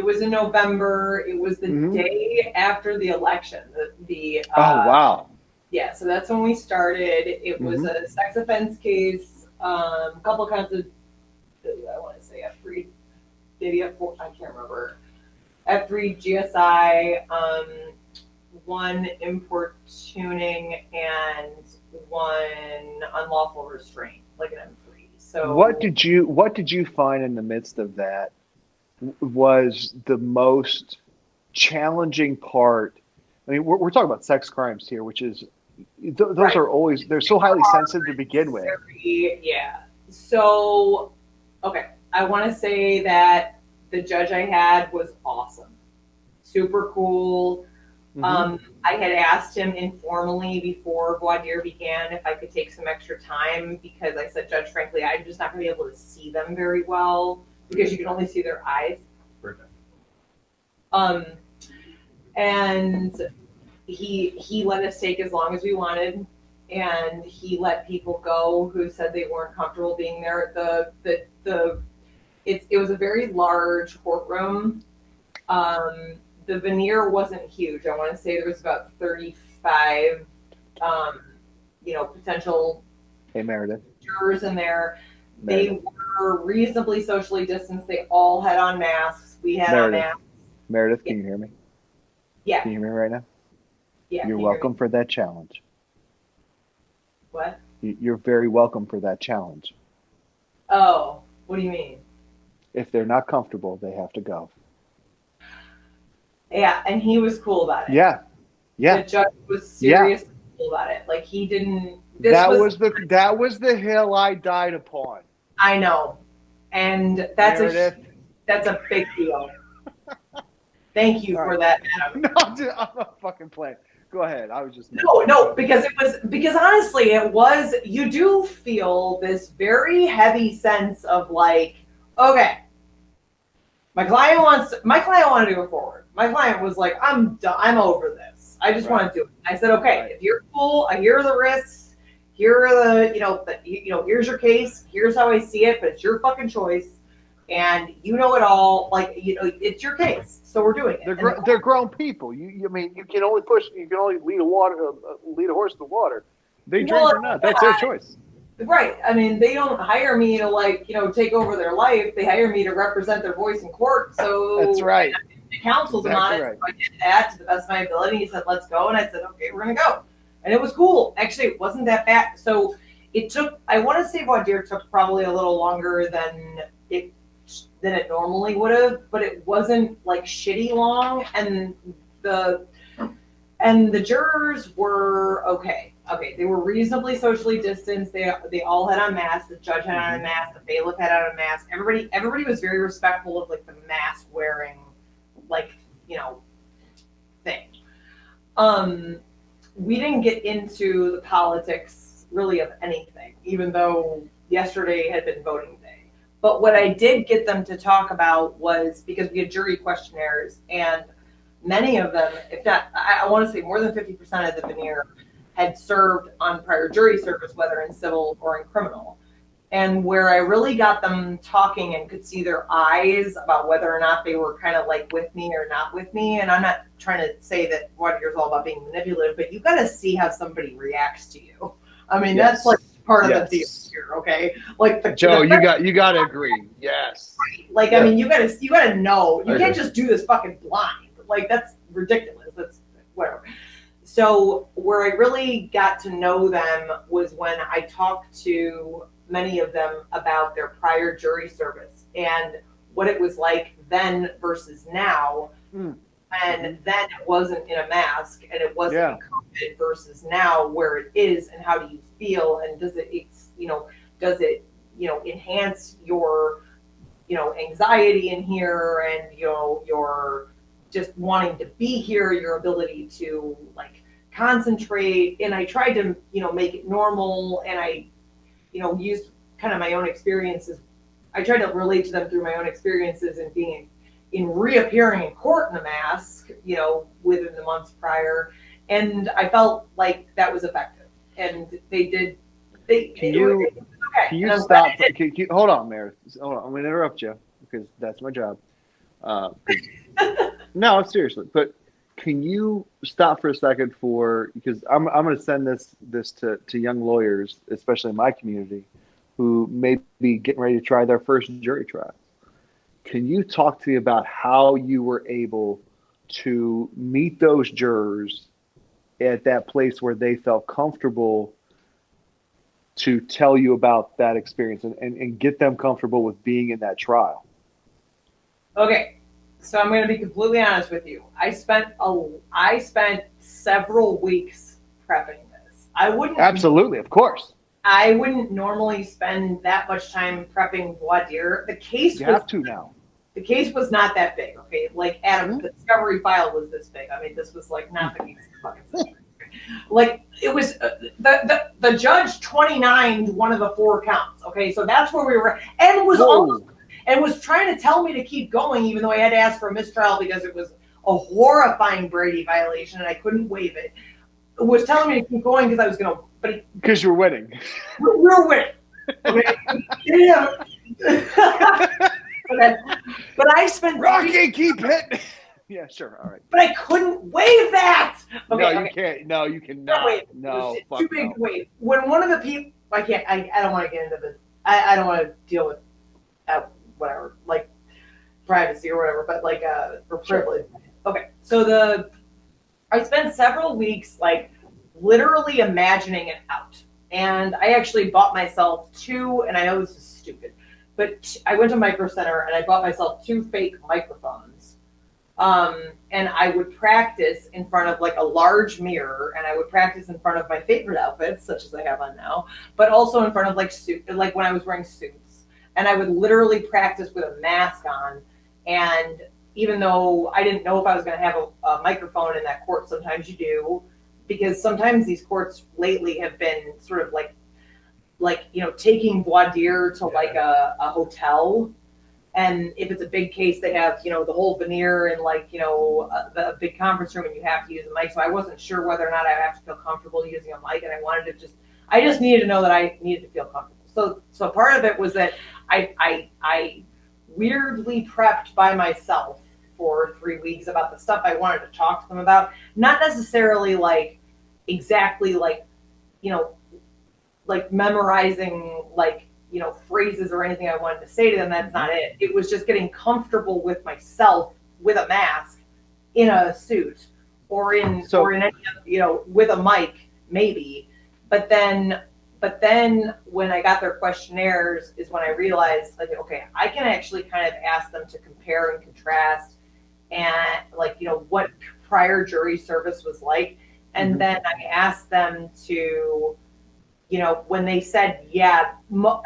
was in November. It was the day after the election. Oh wow. Yeah. So that's when we started. It was a sex offense case. A couple kinds of, I want to say F3, maybe F4, I can't remember. F3 GSI, one importuning, and one unlawful restraint, like an M3. So what did you find in the midst of that was the most challenging part? I mean, we're talking about sex crimes here, which is those are always, they're so highly sensitive to begin with. Yeah. So, okay, I want to say that the judge I had was awesome, super cool. I had asked him informally before voir dire began if I could take some extra time because I said, Judge, frankly, I'm just not going to be able to see them very well because you can only see their eyes. And he let us take as long as we wanted, and he let people go who said they weren't comfortable being there. It was a very large courtroom. The veneer wasn't huge. I want to say there was about 35, potential jurors in there. They were reasonably socially distanced. They all had on masks. We had on masks. Meredith, can you hear me? Yeah. Can you hear me right now? Yeah. You're welcome for that challenge. What? You're very welcome for that challenge. Oh, what do you mean? If they're not comfortable, they have to go. Yeah, and he was cool about it. Yeah. The judge was seriously cool about it. Like he didn't. That was the hill I died upon. I know, and that's Meredith. a big deal. Thank you for that, Adam. No, dude, I'm not fucking playing. Go ahead. I was just no, because honestly, you do feel this very heavy sense of like, okay, my client wanted to go forward. My client was like, I'm done. I'm over this. I just want to do it. I said, okay, if you're cool, here are the risks. Here are here's your case. Here's how I see it, but it's your fucking choice. And you know it all. Like, it's your case. So we're doing it. They're grown people. You mean you can only lead a horse to water. They drink or not. That's their choice. Right. I mean, they don't hire me to take over their life. They hire me to represent their voice in court. So that's right. I counseled them on it. Right. So I did that to the best of my ability. He said, let's go. And I said, okay, we're going to go. And it was cool. Actually, it wasn't that bad. So I want to say voir dire took probably a little longer than it normally would have, but it wasn't like shitty long. And the jurors were okay. Okay, they were reasonably socially distanced. They all had on masks. The judge had on a mask. The bailiff had on a mask. Everybody was very respectful of like the mask wearing, thing. We didn't get into the politics really of anything, even though yesterday had been voting day. But what I did get them to talk about was, because we had jury questionnaires, and many of them, if not, I want to say more than 50% of the veneer had served on prior jury service, whether in civil or in criminal. And where I really got them talking and could see their eyes about whether or not they were kind of like with me or not with me. And I'm not trying to say that voir dire is all about being manipulative, but you got to see how somebody reacts to you. I mean, that's like part of the deal here, okay? Like Joe, you got to agree. Yes. Like, I mean, you got to know. You can't just do this fucking blind. Like, that's ridiculous. That's whatever. So where I really got to know them was when I talked to many of them about their prior jury service and what it was like then versus now. And then it wasn't in a mask and it wasn't in COVID versus now where it is, and how do you feel, and does it enhance your anxiety in here, and your just wanting to be here, your ability to like concentrate. And I tried to make it normal, and I used kind of my own experiences. I tried to relate to them through my own experiences and being in reappearing in court in a mask, within the months prior. And I felt like that was effective. And they did. Can you stop? Hold on, Meredith. Hold on. I'm going to interrupt you because that's my job. No, seriously. But can you stop for a second because I'm going to send this to young lawyers, especially in my community, who may be getting ready to try their first jury trial. Can you talk to me about how you were able to meet those jurors at that place where they felt comfortable to tell you about that experience and get them comfortable with being in that trial? Okay, so I'm going to be completely honest with you. I spent several weeks prepping this. Absolutely, of course. I wouldn't normally spend that much time prepping voir dire. You have to now. The case was not that big, okay? Like, Adam, the discovery file was this big. I mean, this was like not the case of fucking century. Like, it was the judge 29'd one of the 4 counts, okay? So that's where we were, and was trying to tell me to keep going, even though I had to ask for a mistrial because it was a horrifying Brady violation and I couldn't waive it. It was telling me to keep going because I was going to. Because you're winning. We're winning. Okay. Yeah. But I spent. Rocky, keep hitting. Yeah, sure. All right. But I couldn't waive that. Okay, you can't. No, you cannot. No, it's too big to waive. When one of the people, I can't. I don't want to get into this. I don't want to deal with whatever, like privacy or whatever, but like or privilege. Okay, so I spent several weeks like literally imagining it out, and I actually bought myself 2. And I know this is stupid, but I went to Micro Center and I bought myself 2 fake microphones. And I would practice in front of like a large mirror, and I would practice in front of my favorite outfits, such as I have on now, but also in front of like when I was wearing suits. And I would literally practice with a mask on. And even though I didn't know if I was going to have a microphone in that court, sometimes you do, because sometimes these courts lately have been sort of like taking voir dire to like a hotel. And if it's a big case, they have, the whole veneer and the big conference room, and you have to use a mic. So I wasn't sure whether or not I would have to feel comfortable using a mic, and I just needed to know that I needed to feel comfortable. So part of it was that I weirdly prepped by myself for 3 weeks about the stuff I wanted to talk to them about. Not necessarily exactly memorizing phrases or anything I wanted to say to them. That's not it. It was just getting comfortable with myself with a mask, in a suit, or in any, with a mic maybe. But then when I got their questionnaires is when I realized, okay, I can actually kind of ask them to compare and contrast, and what prior jury service was like, and then I asked them to, when they said, yeah,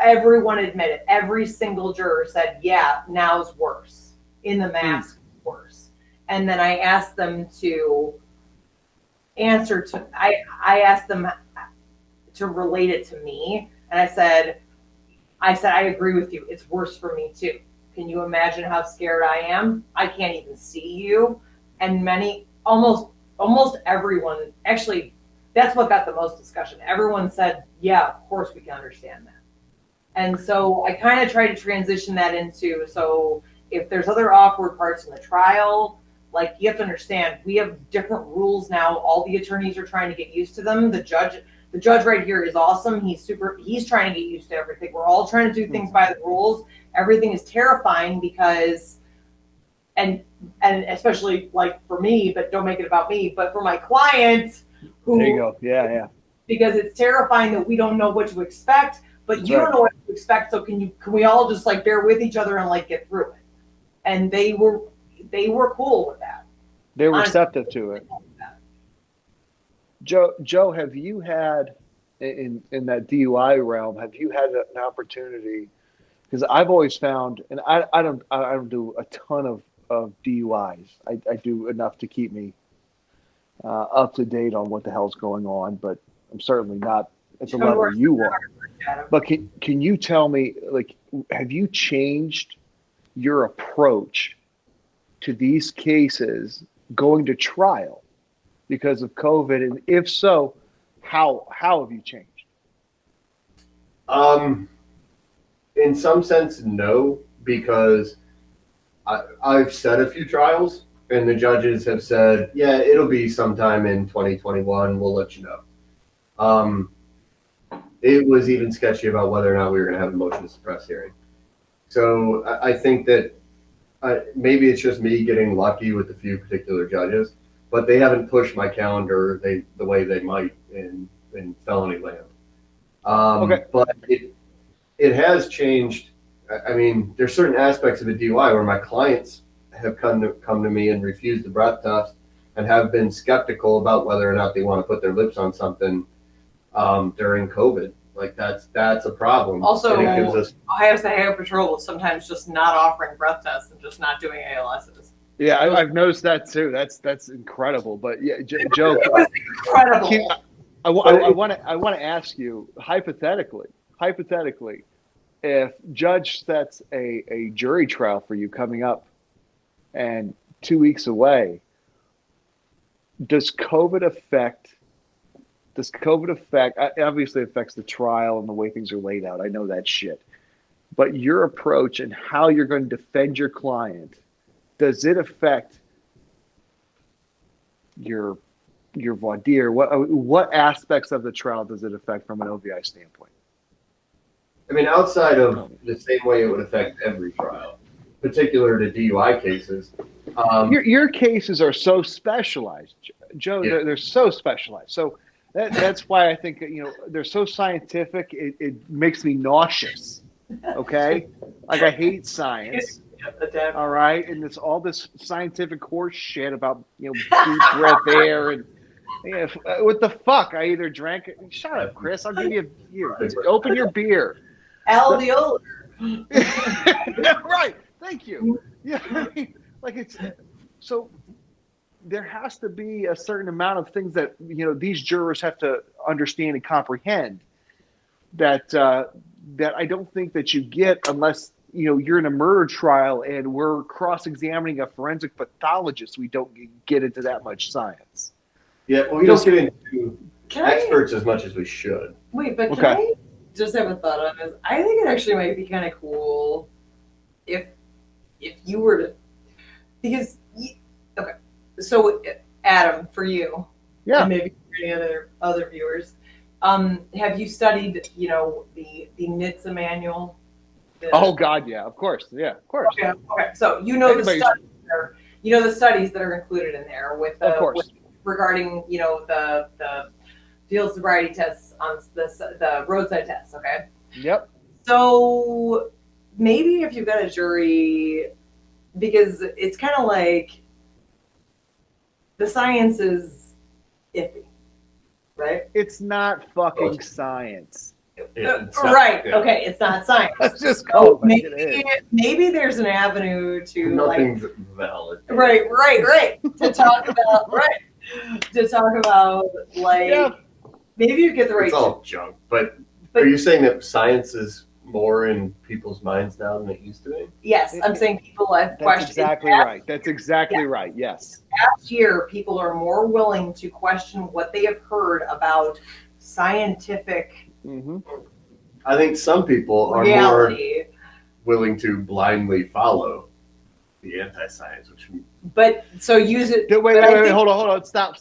everyone admitted, every single juror said, yeah, now's worse. In the mask, worse. And then I asked them to I asked them to relate it to me. And I said, I agree with you. It's worse for me too. Can you imagine how scared I am? I can't even see you. And almost everyone, actually, that's what got the most discussion. Everyone said, yeah, of course we can understand that. And so I kind of tried to transition that into, so if there's other awkward parts in the trial, you have to understand, we have different rules now. All the attorneys are trying to get used to them. The judge right here is awesome. He's trying to get used to everything. We're all trying to do things by the rules. Everything is terrifying because, and especially for me, but don't make it about me, but for my clients, there you go. Yeah. Because it's terrifying that we don't know what to expect, but you don't know what to expect. So can we all just bear with each other and get through it? And they were cool with that. They're receptive to it. Joe, have you had in that DUI realm? Have you had an opportunity? Because I've always found, and I don't do a ton of DUIs. I do enough to keep me up to date on what the hell's going on, but I'm certainly not at the level you are. But can you tell me, have you changed your approach to these cases going to trial because of COVID? And if so, how have you changed? In some sense, no, because I've set a few trials and the judges have said, yeah, it'll be sometime in 2021. We'll let you know. It was even sketchy about whether or not we were going to have a motion to suppress hearing. So I think that maybe it's just me getting lucky with a few particular judges, but they haven't pushed my calendar the way they might in felony land. But it has changed. I mean, there's certain aspects of a DUI where my clients have come to me and refused the breath test and have been skeptical about whether or not they want to put their lips on something during COVID. That's a problem. Also, Ohio State Highway Patrol was sometimes just not offering breath tests and just not doing ALSs. Yeah, I've noticed that too. That's incredible. But yeah, Joe, it was incredible. I want to ask you hypothetically, if judge sets a jury trial for you coming up and 2 weeks away, does COVID affect? Obviously affects the trial and the way things are laid out. I know that shit. But your approach and how you're going to defend your client, does it affect your voir dire? What aspects of the trial does it affect from an OVI standpoint? I mean, outside of the same way it would affect every trial, particular to DUI cases. Your cases are so specialized, Joe. Yeah. They're so specialized. So that's why I think they're so scientific. It makes me nauseous. Okay, I hate science. All right, and it's all this scientific horse shit about deep breath air and what the fuck? I either drank it. Shut up, Chris. I'll give you a beer. Open your beer. Alveolar. Right. Thank you. Yeah. It's so. there has to be a certain amount of things that these jurors have to understand and comprehend that that I don't think that you get unless you're in a murder trial and we're cross-examining a forensic pathologist. We don't get into that much science. Yeah, well, we don't get into experts as much as we should. Wait, but can I just have a thought on this? I think it actually might be kind of cool if you were to, because okay, so Adam, for you, and maybe for any other viewers, have you studied the NHTSA manual? Oh God, yeah, of course. Okay. So the studies that are included in there with regarding the field sobriety tests on the roadside tests. Okay. Yep. So maybe if you've got a jury, because it's kind of like the science is iffy, right? It's not fucking science. Right. Okay. It's not science. Let's just go. Maybe there's an avenue to nothing's valid. Right. To talk about maybe you get the right. It's all junk. But are you saying that science is more in people's minds now than it used to be? Yes, I'm saying people have questioned. That's exactly right. Yes. Last year, people are more willing to question what they have heard about scientific. Mm-hmm. I think some people are more willing to blindly follow the anti-science, But so use it. Wait, hold on. Stop.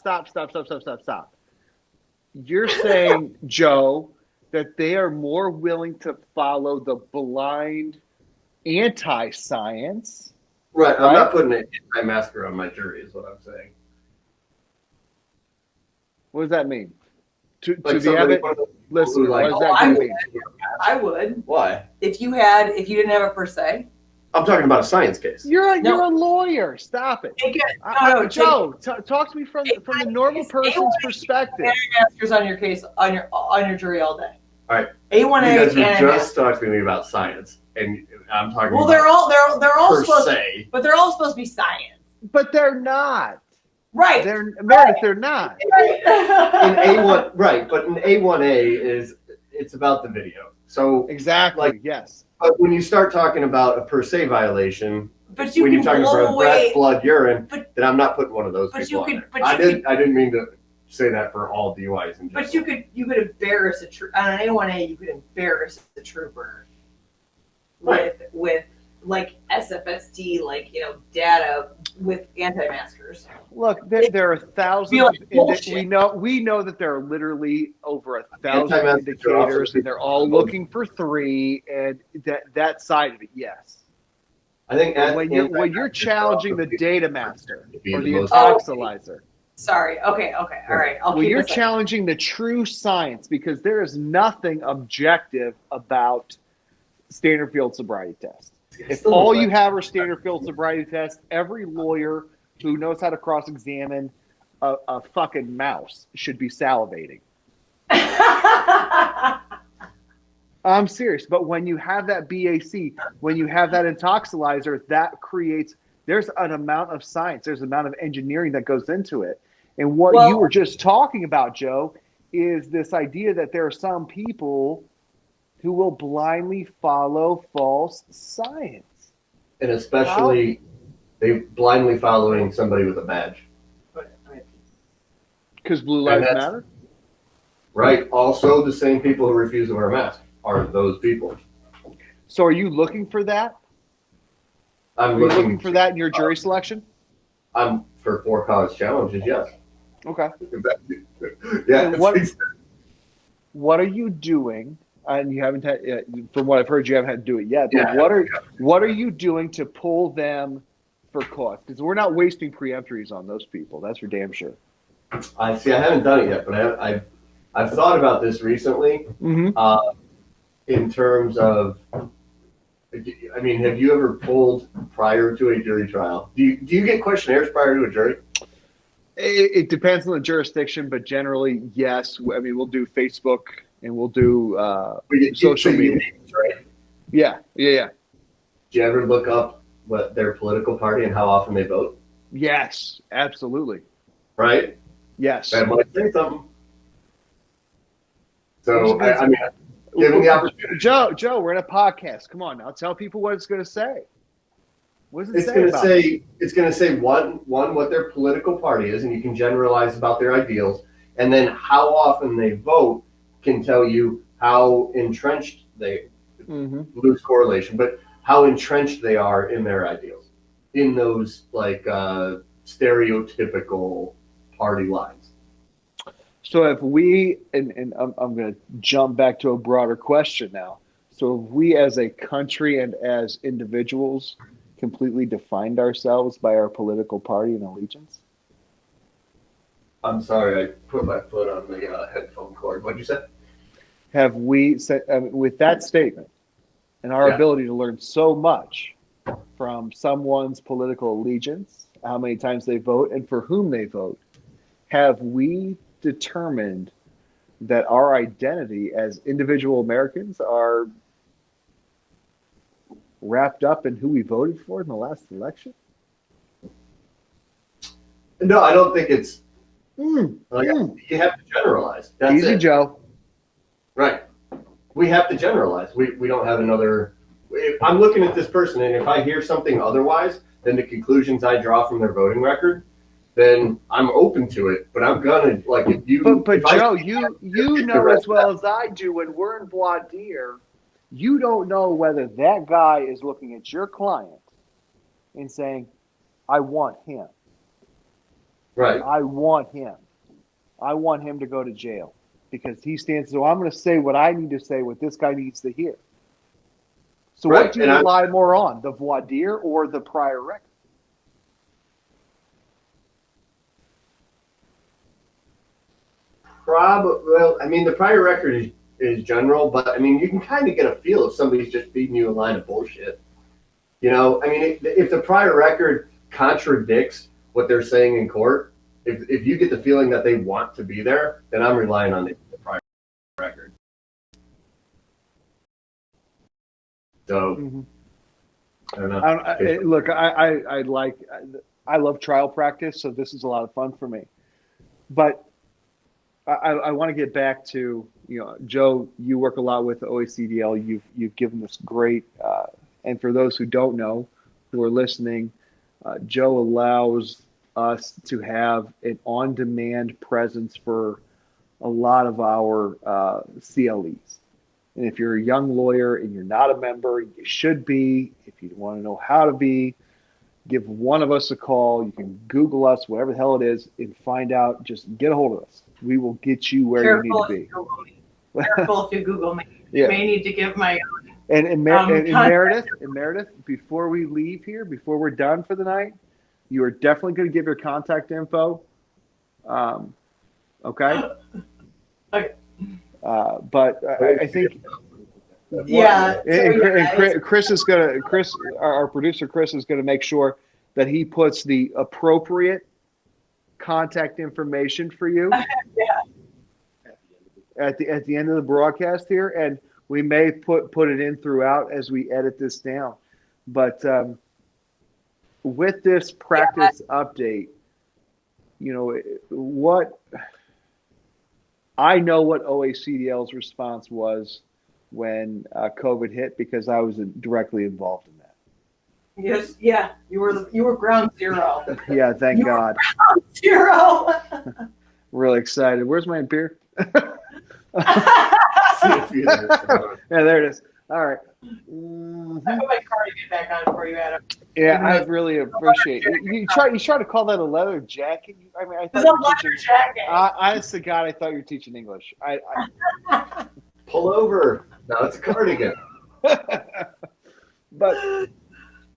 You're saying, Joe, that they are more willing to follow the blind anti-science. Right. I'm not putting an anti-masker on my jury, is what I'm saying. What does that mean? To like the evidence? Listen, what does that mean? I would. Why? If you didn't have a per se. I'm talking about a science case. You're a lawyer. Stop it. Joe, talk to me from the normal person's perspective. Masters on your case on your jury all day. All right. A1A. You guys were just talking to me about science, and I'm talking. Well, about they're all supposed to, but they're all supposed to be science. But they're not. Right. Meredith, they're not. In A1, right? But in A1A it's about the video. So exactly. Yes. But when you start talking about a per se violation, when you're talking about breath, blood, urine, then I'm not putting one of those people on there. I didn't mean to say that for all DUIs. But you could embarrass on an A1A. You could embarrass the trooper with like SFST, data with anti-maskers. Look, there are thousands. We know that there are literally over 1,000 indicators, and they're all looking for 3. And that side of it, yes. I think when you're challenging the data master or the intoxilizer. Sorry. Okay. All right. You're challenging the true science, because there is nothing objective about standard field sobriety tests. If all you have are standard field sobriety tests, every lawyer who knows how to cross-examine a fucking mouse should be salivating. I'm serious. But when you have that BAC, when you have that intoxilizer, there's an amount of science, there's an amount of engineering that goes into it. And what you were just talking about, Joe, is this idea that there are some people who will blindly follow false science. And especially they blindly following somebody with a badge. Because blue lives matter? Right. Also, the same people who refuse to wear a mask are those people. So are you looking for that? Are you looking for that in your jury selection? I'm for 4 cause challenges, yes. Okay. Yeah. What are you doing? And you haven't had, from what I've heard, you haven't had to do it yet. But what are you doing to pull them for cause? Because we're not wasting preemptories on those people. That's for damn sure. I haven't done it yet, but I've thought about this recently. Mm-hmm. In terms of, I mean, have you ever pulled prior to a jury trial? Do you get questionnaires prior to a jury? It depends on the jurisdiction, but generally, yes. I mean, we'll do Facebook and we'll do social media. Names, right? Yeah. Do you ever look up what their political party and how often they vote? Yes, absolutely. right? Yes. That might say something. So, I mean, given the opportunity. Joe, we're in a podcast. Come on now, tell people what it's going to say. What does it say about it? It's going to say one what their political party is, and you can generalize about their ideals, and then how often they vote can tell you how entrenched they lose correlation, but how entrenched they are in their ideals, in those like stereotypical party lines. So if we, and I'm going to jump back to a broader question now. So if we as a country and as individuals completely defined ourselves by our political party and allegiance? I'm sorry, I put my foot on the headphone cord. What'd you say? Have we, with that statement and our ability to learn so much from someone's political allegiance, how many times they vote, and for whom they vote, have we determined that our identity as individual Americans are wrapped up in who we voted for in the last election? No, I don't think it's you have to generalize. That's Easy, it. Joe. Right. We have to generalize. We don't have another. If I'm looking at this person, and if I hear something otherwise than the conclusions I draw from their voting record, then I'm open to it. But I'm gonna like if you. But if Joe, you know as well as I do when we're in voir dire, you don't know whether that guy is looking at your client and saying, "I want him." Right. I want him. I want him to go to jail because he stands. So I'm going to say what I need to say, what this guy needs to hear. So what do you rely more on, the voir dire or the prior record? Well, I mean, the prior record is general, but I mean, you can kind of get a feel if somebody's just feeding you a line of bullshit. You know, I mean, if the prior record contradicts what they're saying in court, if you get the feeling that they want to be there, then I'm relying on the prior record. So, I don't know. Look, I love trial practice, so this is a lot of fun for me. But I want to get back to, Joe, you work a lot with the OACDL. You've given this great, and for those who don't know, who are listening, Joe allows us to have an on-demand presence for a lot of our CLEs. And if you're a young lawyer and you're not a member, you should be. If you want to know how to be, give one of us a call. You can Google us, whatever the hell it is, and find out. Just get a hold of us. We will get you where you need to be. Careful if you Google me. You may need to give my and Meredith, before we leave here, before we're done for the night, you are definitely going to give your contact info. Okay. Okay. But I think. Chris is gonna. Our producer Chris is gonna make sure that he puts the appropriate contact information for you. At the end of the broadcast here, and we may put it in throughout as we edit this down. But with this practice update, what I know what OACDL's response was when COVID hit because I was directly involved in that. Yes, you were ground zero. Yeah, thank God. Ground zero. Really excited. Where's my beer? Yeah, there it is. All right. I put my cardigan back on for you, Adam. Yeah, I really appreciate it. You try to call that a leather jacket? I mean, I thought it's a leather jacket. Honest to God, I thought you were teaching English. Pull over. No, it's a cardigan. But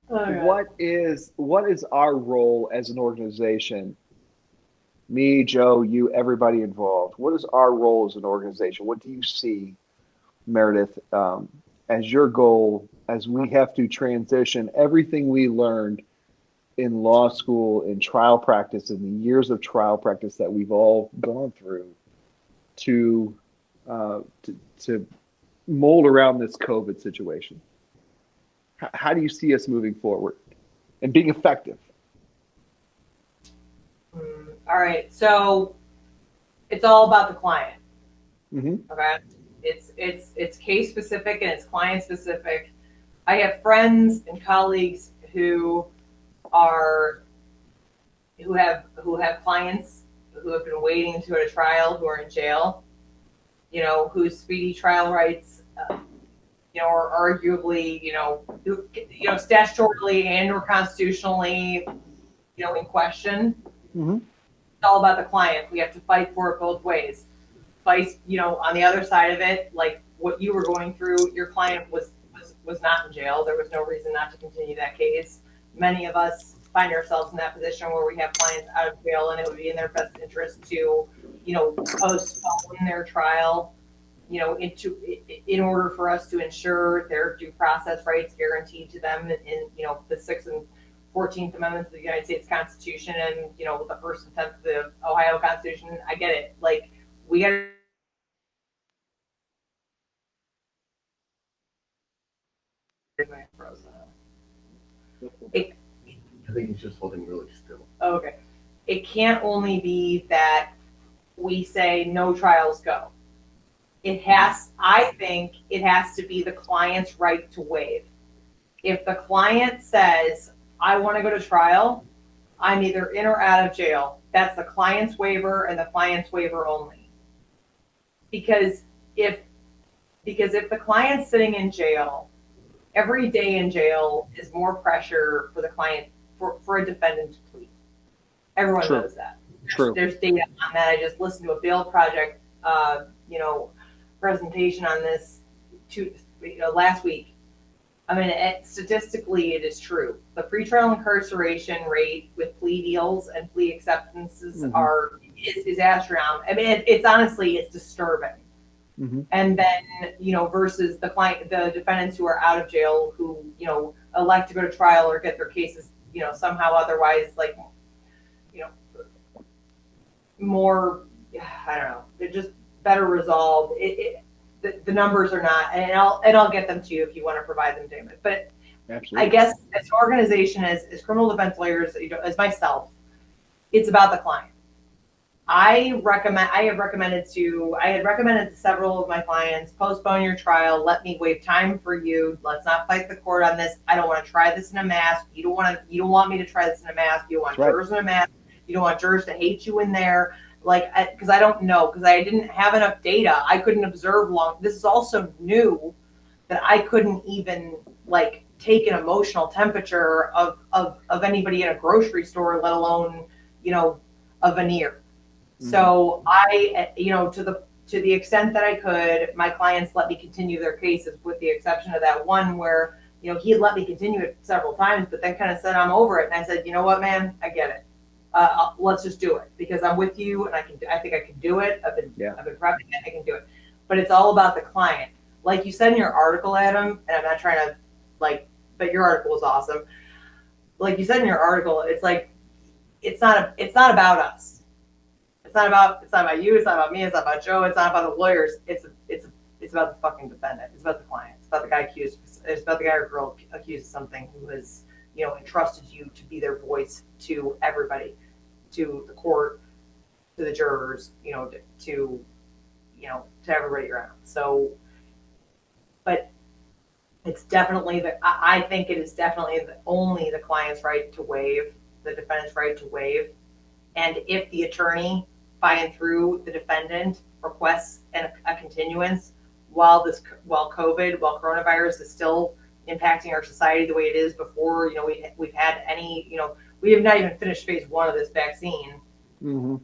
what is our role as an organization? Me, Joe, you, everybody involved. What is our role as an organization? What do you see, Meredith, as your goal as we have to transition everything we learned in law school, in trial practice, in the years of trial practice that we've all gone through to mold around this COVID situation? How do you see us moving forward and being effective? All right. So it's all about the client. Mm-hmm. Okay. It's case specific and it's client specific. I have friends and colleagues are who have clients who have been waiting to go to trial, who are in jail, whose speedy trial rights, are arguably, statutorily and or constitutionally, in question. Mm-hmm. It's all about the client. We have to fight for it both ways. Fight, on the other side of it, like what you were going through, your client was not in jail. There was no reason not to continue that case. Many of us find ourselves in that position where we have clients out of jail, and it would be in their best interest to, postpone their trial, in order for us to ensure their due process rights guaranteed to them in the 6th and 14th Amendments of the United States Constitution and, the 1st and 10th of the Ohio Constitution. I get it. Like, we got to. It, I think he's just holding really still. okay. It can't only be that we say no trials go. I think it has to be the client's right to waive. If the client says, I want to go to trial, I'm either in or out of jail. That's the client's waiver and the client's waiver only. Because if the client's sitting in jail, every day in jail is more pressure for the client, for a defendant to plead. Everyone True. knows that. True. There's data on that. I just listened to a bail project, presentation on this last week. I mean, statistically, it is true. The pretrial incarceration rate with plea deals and plea acceptances is astronomical. I mean, it's honestly, it's disturbing. Mm-hmm. And then, versus the defendants who are out of jail who, elect to go to trial or get their cases, somehow otherwise, like, more, I don't know, they're just better resolved. The numbers are not, and I'll get them to you if you want to provide them, David. But Absolutely. I guess as an organization, as criminal defense lawyers, as myself, it's about the client. I had recommended to several of my clients, postpone your trial, let me waive time for you. Let's not fight the court on this. I don't want to try this in a mask. You don't want me to try this in a mask. You don't want jurors in a mask. You don't want jurors to hate you in there. Like, because I don't know, because I didn't have enough data. I couldn't observe long. This is also new that I couldn't even like take an emotional temperature of anybody in a grocery store, let alone, a veneer. Mm-hmm. So I, to the extent that I could, my clients let me continue their cases with the exception of that one where, he had let me continue it several times, but then kind of said, I'm over it. And I said, you know what, man, I get it. Let's just do it because I'm with you and I think I can do it. I've been prepping it. I can do it, but it's all about the client. Like you said in your article, Adam, and I'm not trying to but your article was awesome. Like you said in your article, it's like, it's not about us. It's not about you. It's not about me. It's not about Joe. It's not about the lawyers. It's about the fucking defendant. It's about the client. It's about the guy accused. It's about the guy or girl accused of something who has, entrusted you to be their voice to everybody, to the court, to the jurors, to everybody around. So, but it's definitely I think it is definitely only the client's right to waive, the defendant's right to waive. And if the attorney by and through the defendant requests a continuance while coronavirus is still impacting our society the way it is before, we've had any, we have not even finished phase 1 of this vaccine. Mm-hmm.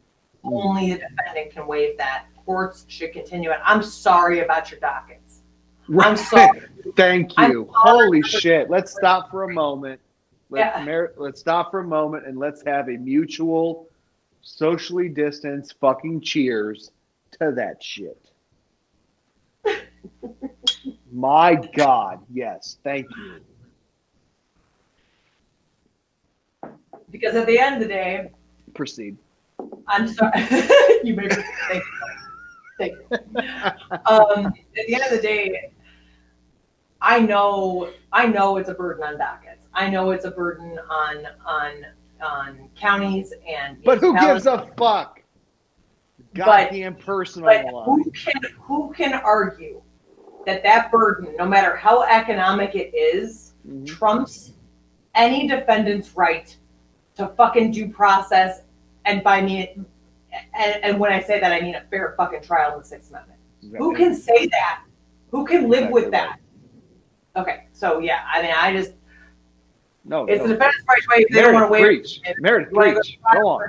Only the defendant can waive that. Courts should continue it. I'm sorry about your dockets. Right. I'm sorry. Thank you. Holy shit. Let's stop for a moment. Let's stop for a moment and let's have a mutual, socially distanced fucking cheers to that shit. My God, yes, thank you. Because at the end of the day, proceed. I'm sorry. You may thank you. At the end of the day, I know it's a burden on dockets. I know it's a burden on counties and But who gives a fuck? Goddamn personal line. Who can argue that burden, no matter how economic it is, trumps any defendant's right to fucking due process, and and when I say that, I mean a fair fucking trial in the Sixth Amendment. Exactly. Who can say that? Who can live with that? Right. Okay, so yeah, I mean, it's the defendant's right way if they don't want to waive. Meredith, preach. Go on.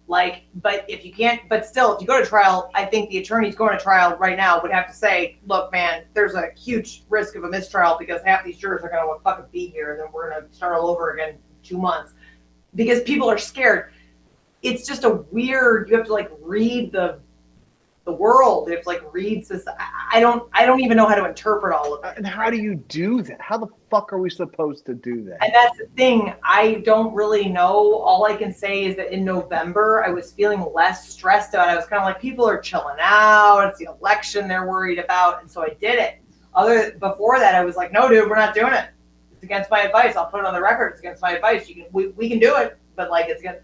Like, but if you can't, but still, if you go to trial, I think the attorneys going to trial right now would have to say, look, man, there's a huge risk of a mistrial because half these jurors are going to fucking be here, and then we're going to start all over again in 2 months because people are scared. It's just a weird. You have to like read the world. You have to like read this. I don't even know how to interpret all of it. And how do you do that? How the fuck are we supposed to do that? And that's the thing. I don't really know. All I can say is that in November, I was feeling less stressed out. I was kind of like, people are chilling out. It's the election they're worried about. And so I did it. Before that, I was like, no, dude, we're not doing it. It's against my advice. I'll put it on the record. It's against my advice. We can do it. But like, it's against.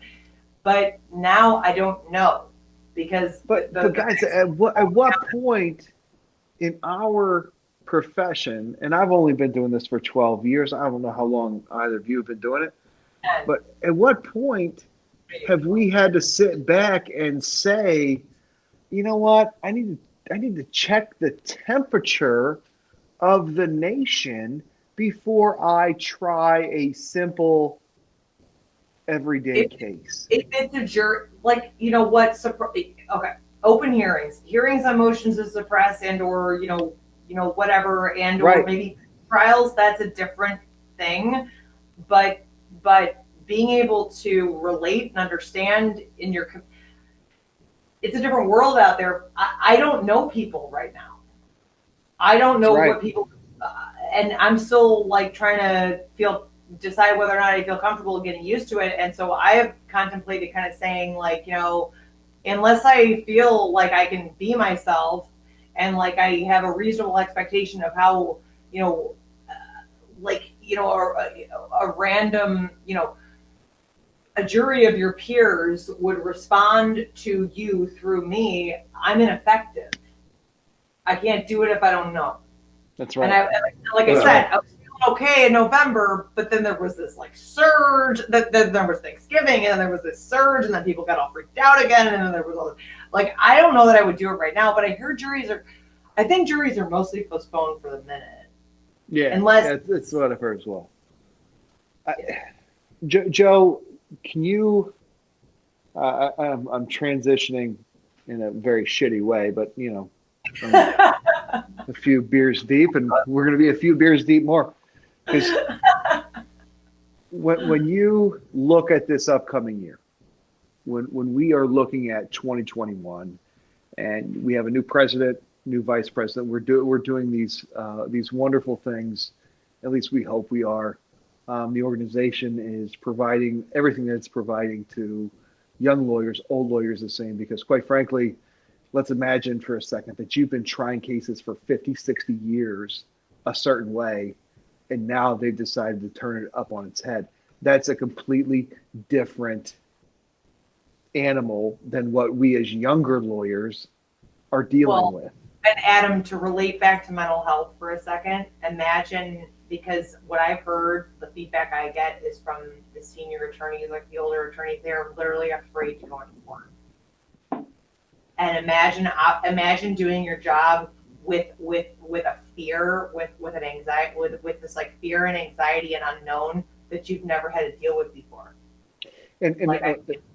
But now I don't know. Because but guys, at what point in our profession, and I've only been doing this for 12 years, I don't know how long either of you have been doing it, but at what point have we had to sit back and say, you know what, I need to check the temperature of the nation before I try a simple everyday case? If it's a jury, like, you know what, okay, open hearings on motions to suppress and or, you know, whatever, and or maybe trials, that's a different thing. But being able to relate and understand it's a different world out there. I don't know people right now. I don't know what people, and I'm still like trying to decide whether or not I feel comfortable getting used to it. And so I have contemplated kind of saying, like, you know, unless I feel like I can be myself and like I have a reasonable expectation of how, you know, like, you know, a random, you know, a jury of your peers would respond to you through me, I'm ineffective. I can't do it if I don't know. That's right. And I said, I was feeling okay in November, but then there was this like surge. Then there was Thanksgiving, and then there was this surge, and then people got all freaked out again, and then there was all this. Like, I don't know that I would do it right now, but I hear I think juries are mostly postponed for the minute. Yeah, that's what I've heard as well. Joe, can you? I'm transitioning in a very shitty way, but you know, a few beers deep, and we're going to be a few beers deep more. Because when you look at this upcoming year, when we are looking at 2021, and we have a new president, new vice president, we're doing these wonderful things. At least we hope we are. The organization is providing everything that it's providing to young lawyers, old lawyers the same, because quite frankly, let's imagine for a second that you've been trying cases for 50, 60 years a certain way, and now they've decided to turn it up on its head. That's a completely different animal than what we as younger lawyers are dealing with. And Adam, to relate back to mental health for a second, imagine, because what I've heard, the feedback I get is from the senior attorneys, like the older attorneys, they're literally afraid to go into court. And imagine doing your job with a fear, with an anxiety, with this like fear and anxiety and unknown that you've never had to deal with before. And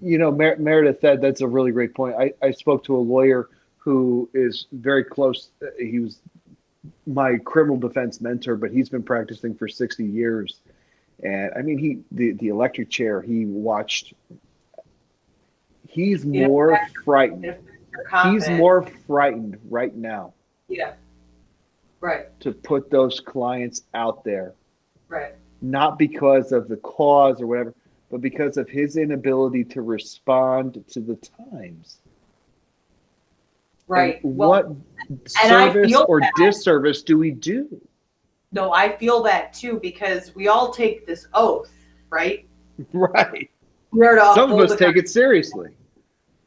you know, Meredith, that's a really great point. I spoke to a lawyer who is very close. He was my criminal defense mentor, but he's been practicing for 60 years. And I mean, the electric chair he watched, he's more frightened. He's more frightened right now. Yeah. Right. To put those clients out there. Right. Not because of the cause or whatever, but because of his inability to respond to the times. Right. And what service or disservice do we do? No, I feel that too, because we all take this oath, right? Right. We are to Some of uphold us the take it seriously.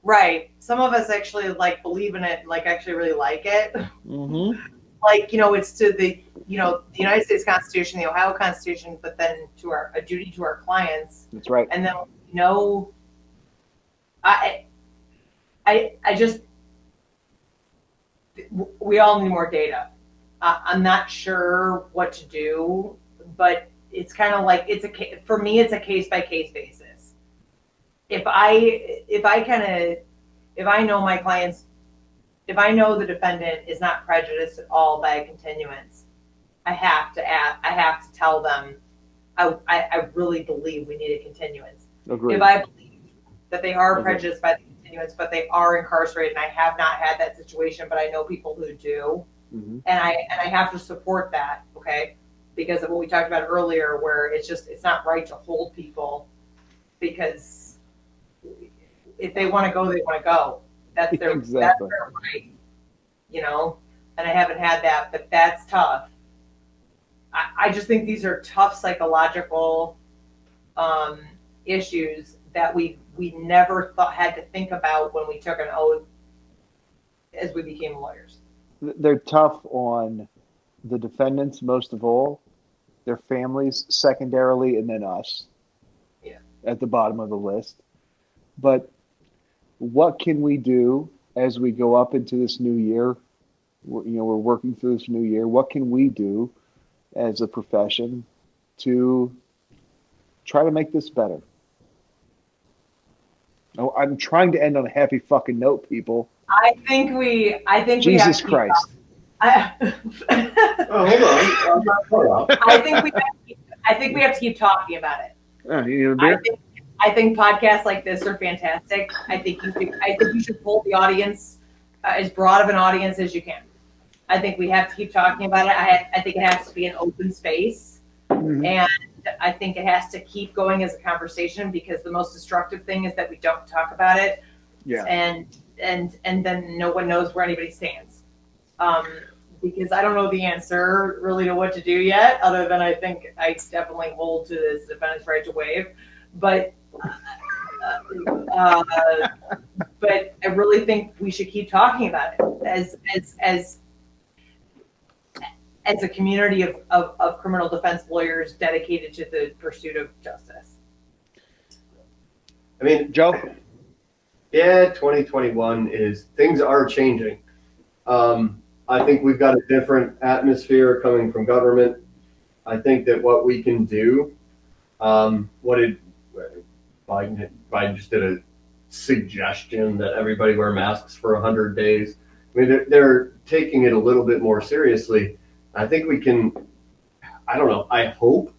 right. Some of us actually like believe in it, like actually really like it. Mm-hmm. Like, it's to the the United States Constitution, the Ohio Constitution, but then to a duty to our clients. That's right. And then I I just we all need more data. I'm not sure what to do, but it's kind of like for me it's a case by case basis. If I know my clients, if I know the defendant is not prejudiced at all by a continuance, I have to tell them I really believe we need a continuance. Agreed. If I believe that they are Okay. prejudiced by the continuance, but they are incarcerated, and I have not had that situation, but I know people who do, Mm-hmm. and I have to support that, okay, because of what we talked about earlier, where it's not right to hold people because if they want to go, they want to go. That's their right, And I haven't had that, but that's tough. I just think these are tough psychological issues that we never had to think about when we took an oath as we became lawyers. They're tough on the defendants most of all, their families secondarily, and then us. Yeah. At the bottom of the list. But what can we do as we go up into this new year? We're working through this new year. What can we do as a profession to try to make this better? Oh, I'm trying to end on a happy fucking note, people. I think we Jesus have to Christ. Hold on. I think we have to keep talking about it. You need a beer? I think podcasts like this are fantastic. I think you should hold the audience as broad of an audience as you can. I think we have to keep talking about it. I think it has to be an open space, Mm-hmm. and I think it has to keep going as a conversation, because the most destructive thing is that we don't talk about it. Yeah. And then no one knows where anybody stands. Because I don't know the answer really to what to do yet, other than I think I definitely hold to this defendant's right to waive. But but I really think we should keep talking about it as a community of criminal defense lawyers dedicated to the pursuit of justice. I mean, Joe? yeah, 2021 things are changing. I think we've got a different atmosphere coming from government. I think that what we can do, Biden just did a suggestion that everybody wear masks for 100 days. I mean, they're taking it a little bit more seriously. I think we can, I don't know, I hope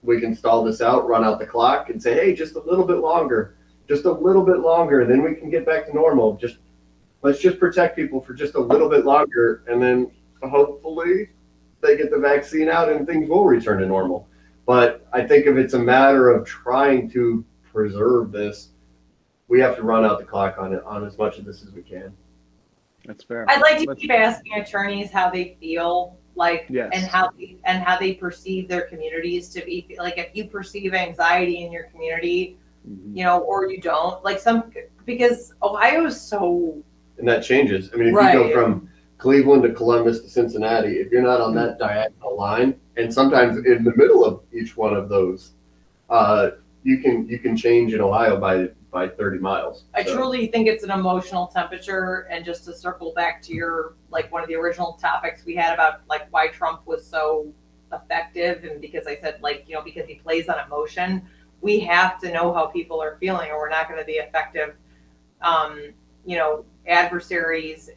we can stall this out, run out the clock, and say, hey, just a little bit longer, then we can get back to normal. Let's just protect people for just a little bit longer, and then hopefully they get the vaccine out and things will return to normal. But I think if it's a matter of trying to preserve this, we have to run out the clock on as much of this as we can. That's fair. I'd like to keep asking attorneys how they feel, like, Yes. and how they perceive their communities to be. Like, if you perceive anxiety in your community, Mm-hmm. or you don't, like because Ohio is so. And that changes. I mean, if Right. you go from Cleveland to Columbus to Cincinnati, if you're not on that diagonal line, and sometimes in the middle of each one of those, you can change in Ohio by 30 miles. I truly think it's an emotional temperature, and just to circle back to your, like, one of the original topics we had about, like, why Trump was so effective, and because I said, like, because he plays on emotion, we have to know how people are feeling, or we're not going to be effective, adversaries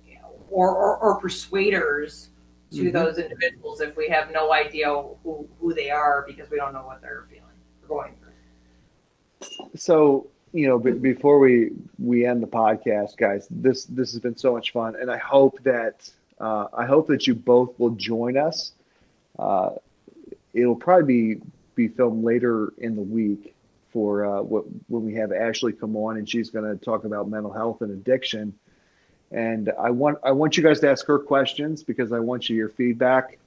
or persuaders to Mhm. those individuals if we have no idea who they are, because we don't know what they're feeling or going through. So, before we end the podcast, guys, this has been so much fun, and I hope that you both will join us. It'll probably be filmed later in the week for when we have Ashley come on, and she's going to talk about mental health and addiction. And I want you guys to ask her questions, because I want your feedback,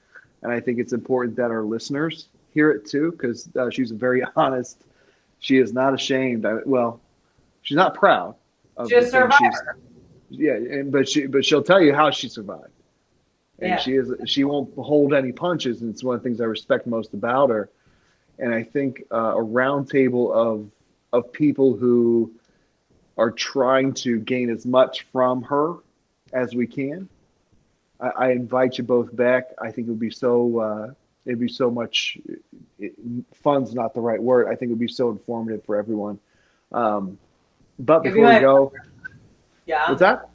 and I think it's important that our listeners hear it too, because she's a very honest She is not ashamed. Well, she's not proud of She's a the things survivor. but she'll tell you how she survived. And Yeah. she won't hold any punches, and it's one of the things I respect most about her. And I think a round table of people who are trying to gain as much from her as we can. I invite you both back. I think it'd be so much. Fun's not the right word. I think it would be so informative for everyone. Um, but It'd be before we my go, Yeah. what's that?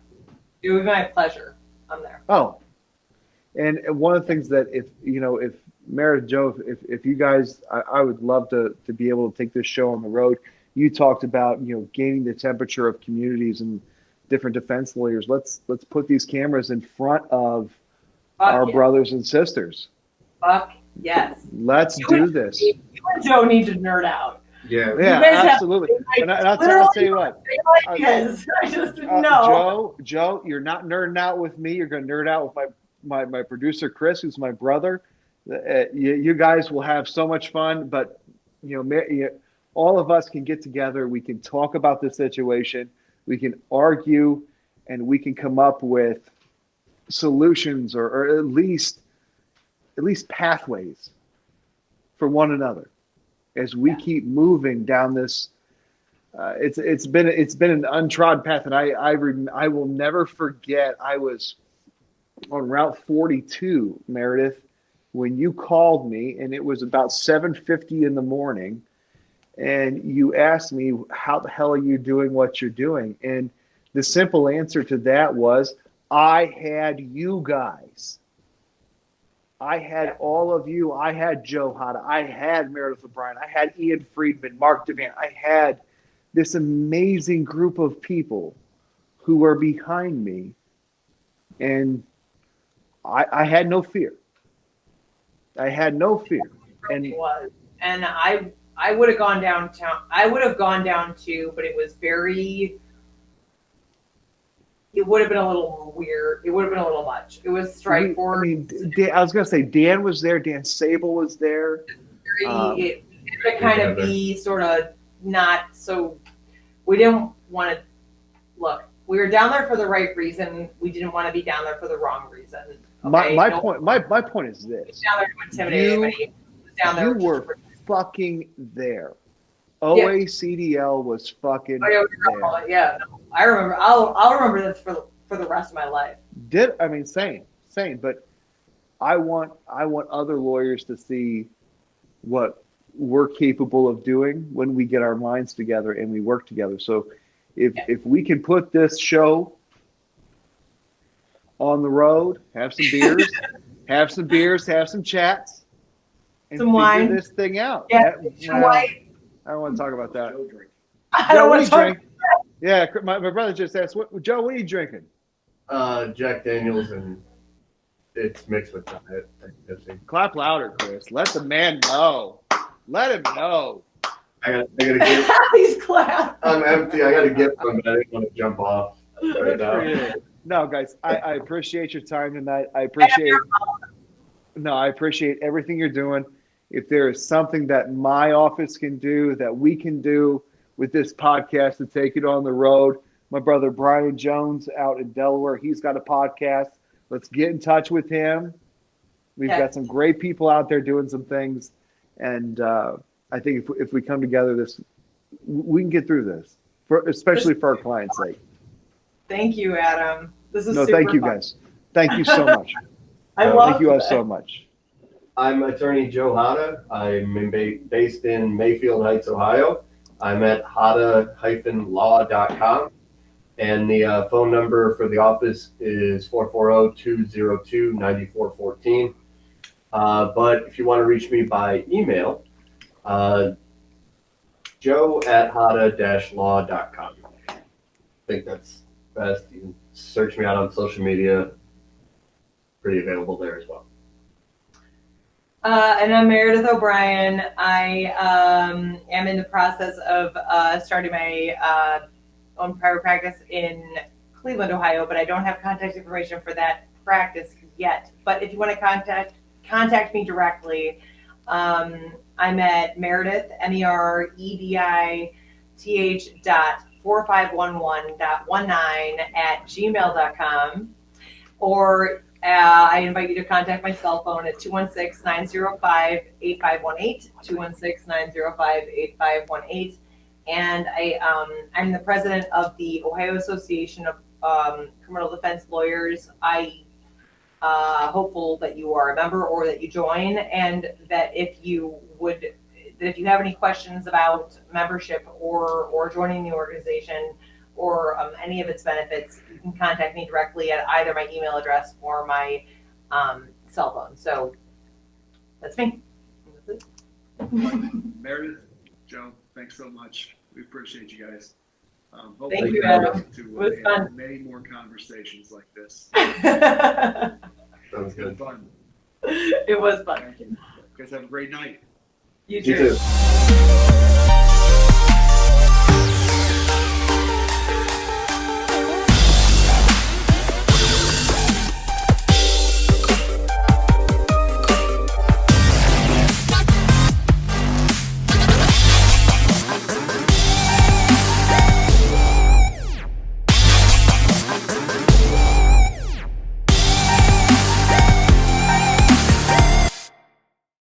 It would be my pleasure. I'm there. Oh, and one of the things that if Meredith, Joe, if you guys, I would love to be able to take this show on the road. You talked about gaining the temperature of communities and different defense lawyers. Let's put these cameras in front of our Fuck yeah. brothers and sisters. Fuck yes. Let's do this. You and Joe need to nerd out. Yeah. Yeah, guys have absolutely. And I'll tell you what. Ideas. I just didn't know. Joe, you're not nerding out with me. You're going to nerd out with my producer Chris, who's my brother. You guys will have so much fun. But all of us can get together. We can talk about the situation. We can argue, and we can come up with solutions, or at least pathways for one another as we keep moving down this. It's been an untrodden path, and I will never forget. I was on Route 42, Meredith, when you called me, and it was about 7:50 in the morning, and you asked me, how the hell are you doing what you're doing? And the simple answer to that was, I had you guys. I had all of you. I had Joe Hada. I had Meredith O'Brien. I had Ian Friedman, Mark Devan. I had this amazing group of people who were behind me. And I had no fear. I had no fear. And it was. And I would have gone downtown. I would have gone down too, but it was it would have been a little weird. It would have been a little much. It was strike force. I mean, I was going to say, Dan was there. Dan Sable was there. It would kind of be sort of not so. We didn't want to look. We were down there for the right reason. We didn't want to be down there for the wrong reason. Okay? My point is this. Down there to intimidate anybody. Down there. You were fucking there. OACDL was fucking there. Yeah, no, I remember. I'll remember this for the rest of my life. Same. But I want other lawyers to see what we're capable of doing when we get our minds together and we work together. So if we can put this show on the road, have some beers, have some chats, and some wine, figure this thing out. Yeah, some wine. I don't want to talk about that. I don't want to talk. Yeah, my brother just asked, Joe, what are you drinking? Jack Daniels, and it's mixed with diet. Clap louder, Chris. Let the man know. Let him know. I gotta get. He's clap. I'm empty. I gotta get one, but I didn't want to jump off right now. No, guys, I appreciate your time tonight. I appreciate everything you're doing. If there is something that my office can do, that we can do with this podcast to take it on the road, my brother Brian Jones out in Delaware, he's got a podcast. Let's get in touch with him. We've got some great people out there doing some things, and I think if we come together, we can get through this, especially for our clients' sake. Thank you, Adam. This is thank you, guys. Thank you so much. Thank you all so much. I'm attorney Joe Hada. I'm based in Mayfield Heights, Ohio. I'm at hada-law.com. And the phone number for the office is 440-202-9414. But if you want to reach me by email, joe@hada-law.com. I think that's best. You can search me out on social media. Pretty available there as well. And I'm Meredith O'Brien. I am in the process of starting my own private practice in Cleveland, Ohio, but I don't have contact information for that practice yet. But if you want to contact me directly, I'm at Meredith, meredith.4511.19 or I invite you to contact my cell phone at 216-905-8518, 216-905-8518. And I'm the president of the Ohio Association of Criminal Defense Lawyers. Hopeful that you are a member or that you join, and that if you have any questions about membership or joining the organization or any of its benefits, you can contact me directly at either my email address or my cell phone. So that's me. That's it. Meredith, Joe, thanks so much. We appreciate you guys. Thank you, Adam. To It was fun. many more conversations like this. Sounds It's been good. fun. It was fun. Thank you. You guys have a great night. You You too. too.